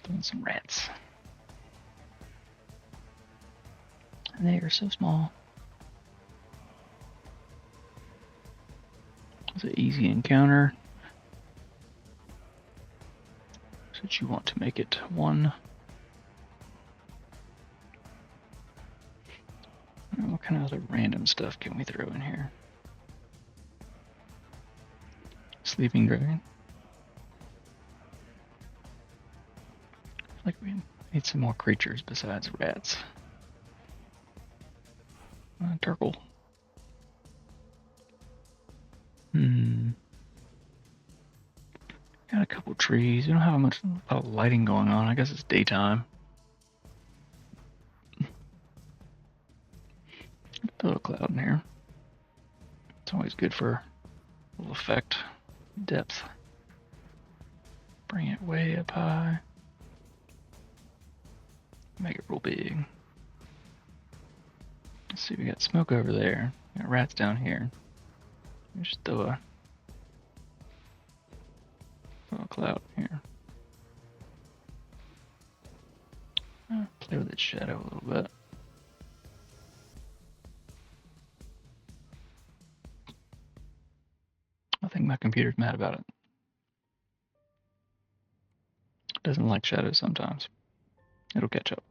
throw in some rats. And they are so small. was an easy encounter. So you want to make it 1. What kind of other random stuff can we throw in here? Sleeping dragon. Like we need some more creatures besides rats. Turtle. Got a couple trees. We don't have much lighting going on. I guess it's daytime. A little cloud in here. It's always good for a little effect. Depth. Bring it way up high. Make it real big. Let's see, we got smoke over there. We got rats down here. Just throw a cloud here. Play with its shadow a little bit. I think my computer's mad about it. It doesn't like shadows sometimes. It'll catch up.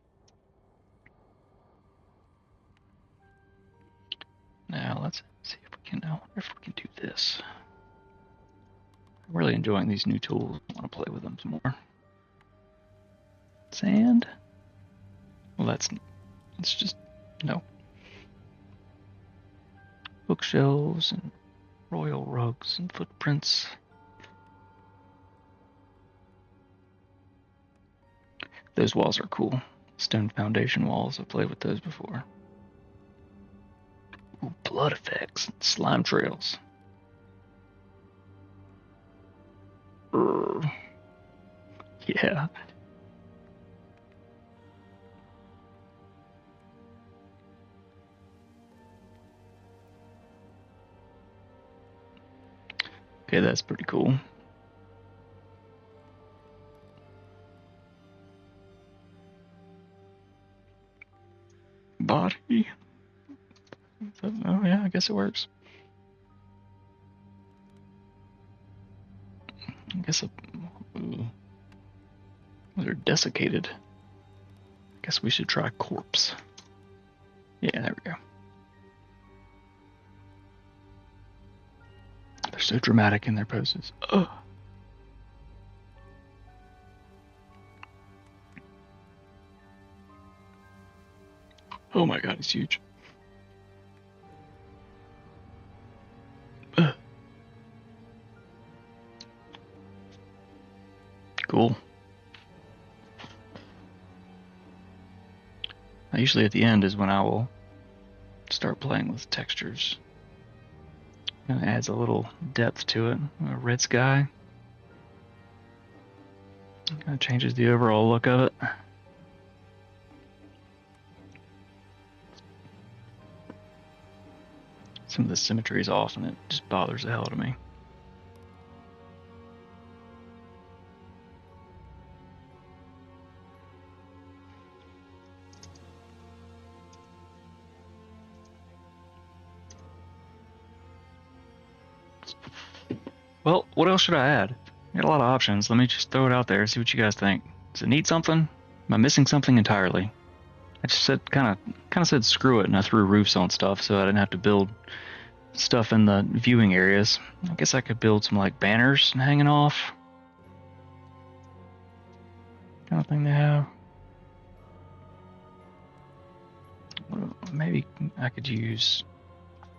Now let's see if we can. I wonder if we can do this. I'm really enjoying these new tools. I want to play with them some more. Sand? Well, it's just no. Bookshelves and royal rugs and footprints. Those walls are cool. Stone foundation walls. I've played with those before. Ooh, blood effects and slime trails. Yeah. Okay, that's pretty cool. Body. Oh yeah, I guess it works. I guess they're desiccated. I guess we should try corpse. Yeah, there we go. They're so dramatic in their poses. Ugh. Oh my god, he's huge. Ugh. Cool. Now, usually at the end is when I will start playing with textures. It adds a little depth to it. A red sky. Kind of changes the overall look of it. Some of the symmetry is off and it just bothers the hell out of me. Well, what else should I add? I got a lot of options. Let me just throw it out there, see what you guys think. Does it need something? Am I missing something entirely? I just said kind of said screw it, and I threw roofs on stuff so I didn't have to build stuff in the viewing areas. I guess I could build some like banners hanging off. Kind of thing they have. Maybe I could use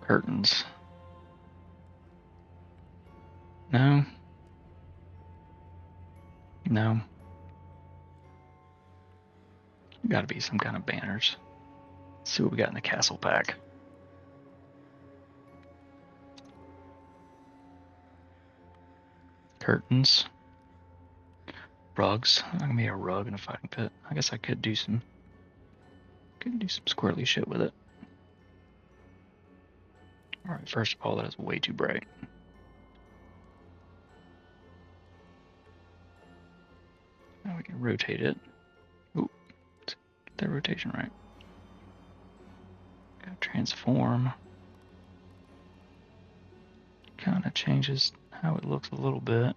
curtains. No. No. Gotta be some kind of banners. Let's see what we got in the castle pack. Curtains. Rugs. Not gonna be a rug in a fighting pit. I guess I could do some squirrely shit with it. Alright, first of all, that is way too bright. Now we can rotate it. Ooh, get that rotation right. Gotta transform. kind of changes how it looks a little bit.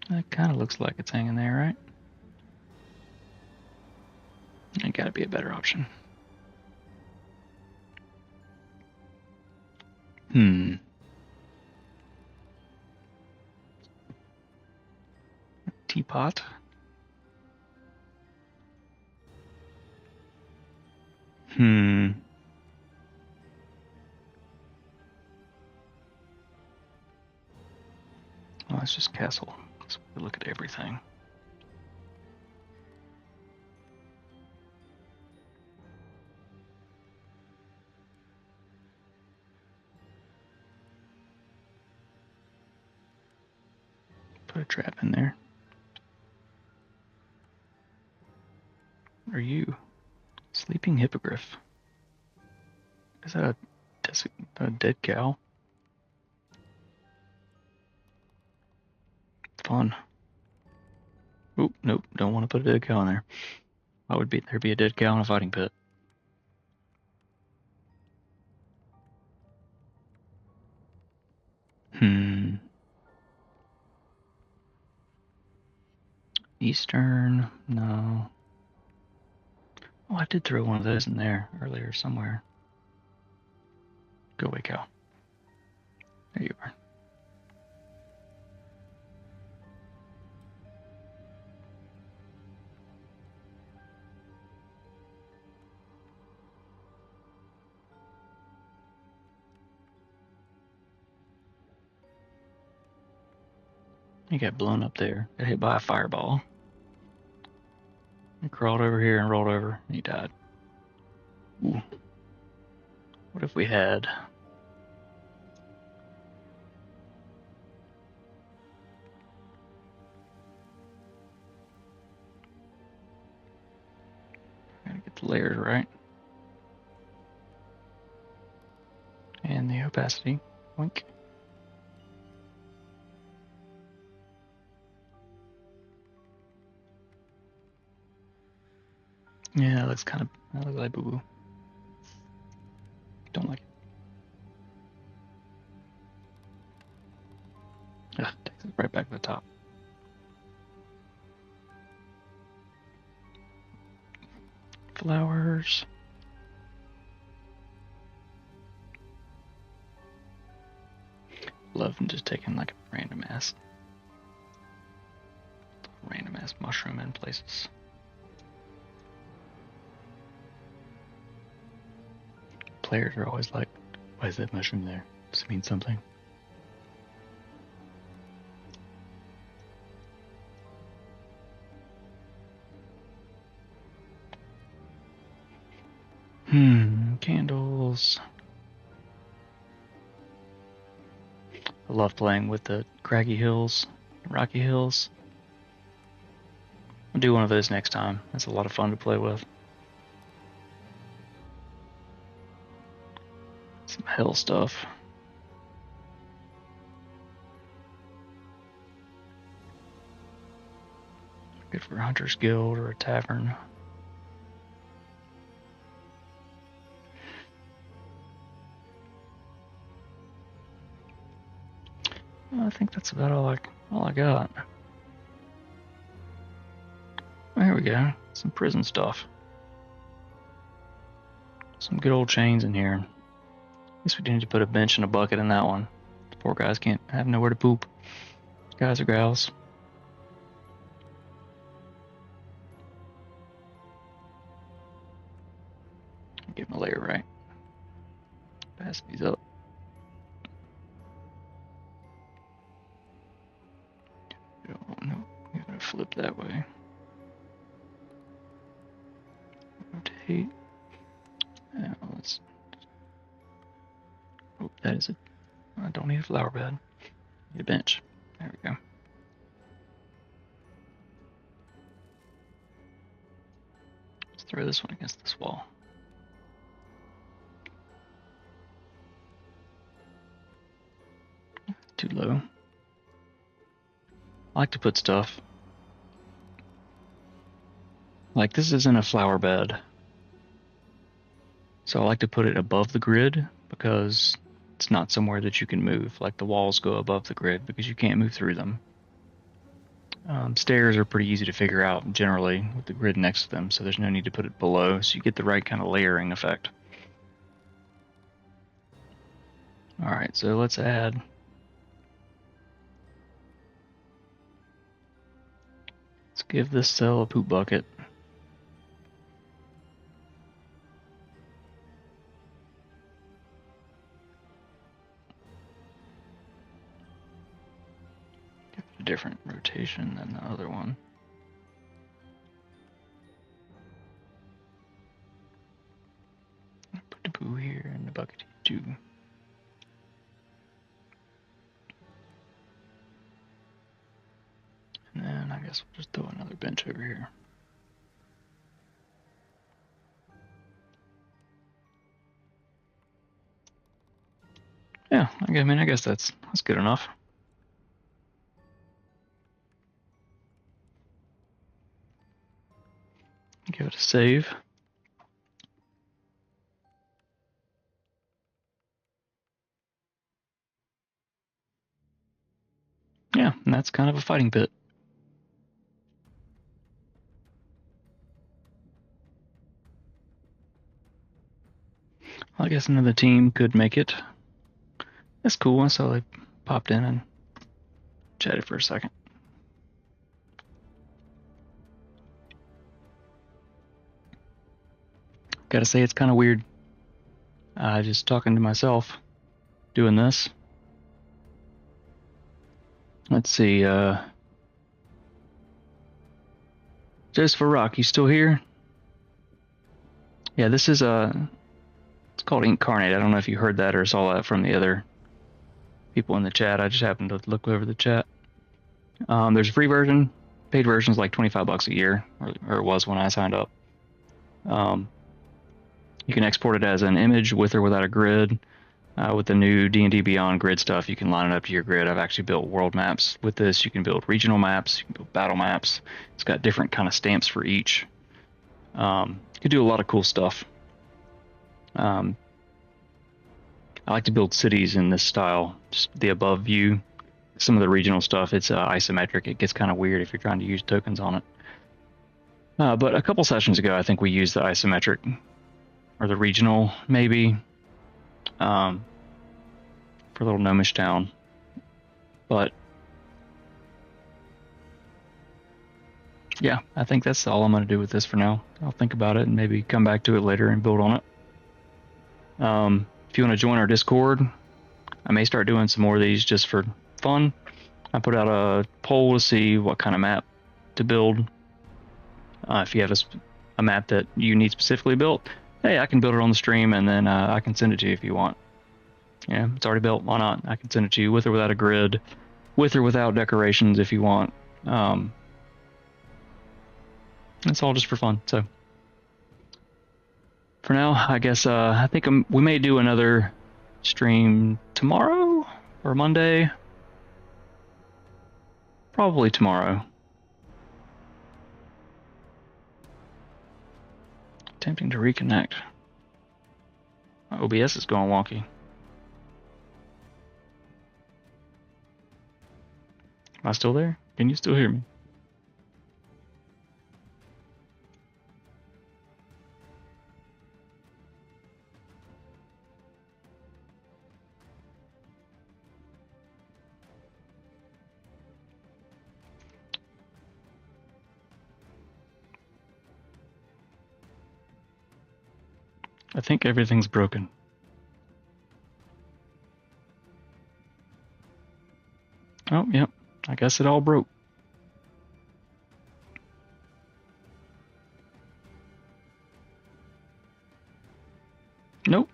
It kind of looks like it's hanging there, right? It gotta be a better option. Teapot. Well, it's just castle. So we look at everything. Put a trap in there. What are you? Sleeping hippogriff. Is that a dead cow? Fun. Oop, nope, don't want to put a dead cow in there. Why would there be a dead cow in a fighting pit? Eastern, no. Oh, I did throw one of those in there earlier somewhere. Go away, cow. There you are. He got blown up there. Got hit by a fireball. He crawled over here and rolled over, and he died. Ooh. What if we had... Gotta get the layers right. And the opacity. Wink. Yeah, that looks like boo-boo. Don't like it. Ugh, takes it right back to the top. Flowers. Love just taking like a random ass mushroom in places. Players are always like, why is that mushroom there? Does it mean something? Candles. I love playing with the craggy hills, rocky hills. I'll do one of those next time. That's a lot of fun to play with. Some hill stuff. Good for a hunter's guild or a tavern. I think that's about all I got. There we go. Some prison stuff. Some good old chains in here. I guess we need to put a bench and a bucket in that one. The poor guys can't have nowhere to poop. Guys or gals. Get my layer right. Pass these up. Oh no, you gotta flip that way. Rotate. Now let's. Oh, that is it. I don't need a flower bed. I need a bench. There we go. Let's throw this one against this wall. Too low. I like to put stuff. Like this isn't a flower bed. So I like to put it above the grid because it's not somewhere that you can move. Like the walls go above the grid because you can't move through them. Stairs are pretty easy to figure out generally with the grid next to them, so there's no need to put it below, so you get the right kind of layering effect. Alright, so let's add. Let's give this cell a poop bucket. Give it a different rotation than the other one. Put the poo here and the bucket here too. And then I guess we'll just throw another bench over here. Yeah, I guess that's good enough. Give it a save. Yeah, and that's kind of a fighting pit. I guess another team could make it. That's cool. I saw they popped in and chatted for a second. Gotta say, it's kind of weird. Just talking to myself, doing this. Let's see. Just for Rock, you still here? Yeah, this is it's called Inkarnate. I don't know if you heard that or saw that from the other people in the chat. I just happened to look over the chat. There's a free version. Paid version is like $25 a year, or it was when I signed up. You can export it as an image with or without a grid. With the new D&D Beyond grid stuff, you can line it up to your grid. I've actually built world maps with this. You can build regional maps. You can build battle maps. It's got different kind of stamps for each. You can do a lot of cool stuff. I like to build cities in this style, just the above view. Some of the regional stuff, it's isometric. It gets kind of weird if you're trying to use tokens on it. But a couple sessions ago, I think we used the isometric, or the regional, maybe, for Little Gnomish Town. But yeah, I think that's all I'm going to do with this for now. I'll think about it and maybe come back to it later and build on it. If you want to join our Discord, I may start doing some more of these just for fun. I put out a poll to see what kind of map to build. If you have a map that you need specifically built, hey, I can build it on the stream and then I can send it to you if you want. Yeah, it's already built. Why not? I can send it to you with or without a grid, with or without decorations if you want. It's all just for fun. So for now, I guess I think we may do another stream tomorrow or Monday. Probably tomorrow. Attempting to reconnect. My OBS is going wonky. Am I still there? Can you still hear me? I think everything's broken. Oh, yep. I guess it all broke. Nope.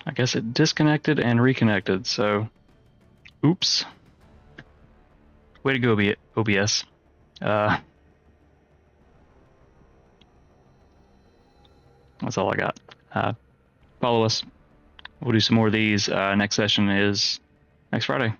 I guess it disconnected and reconnected, so oops. Way to go, OBS. That's all I got. Follow us. We'll do some more of these. Next session is next Friday.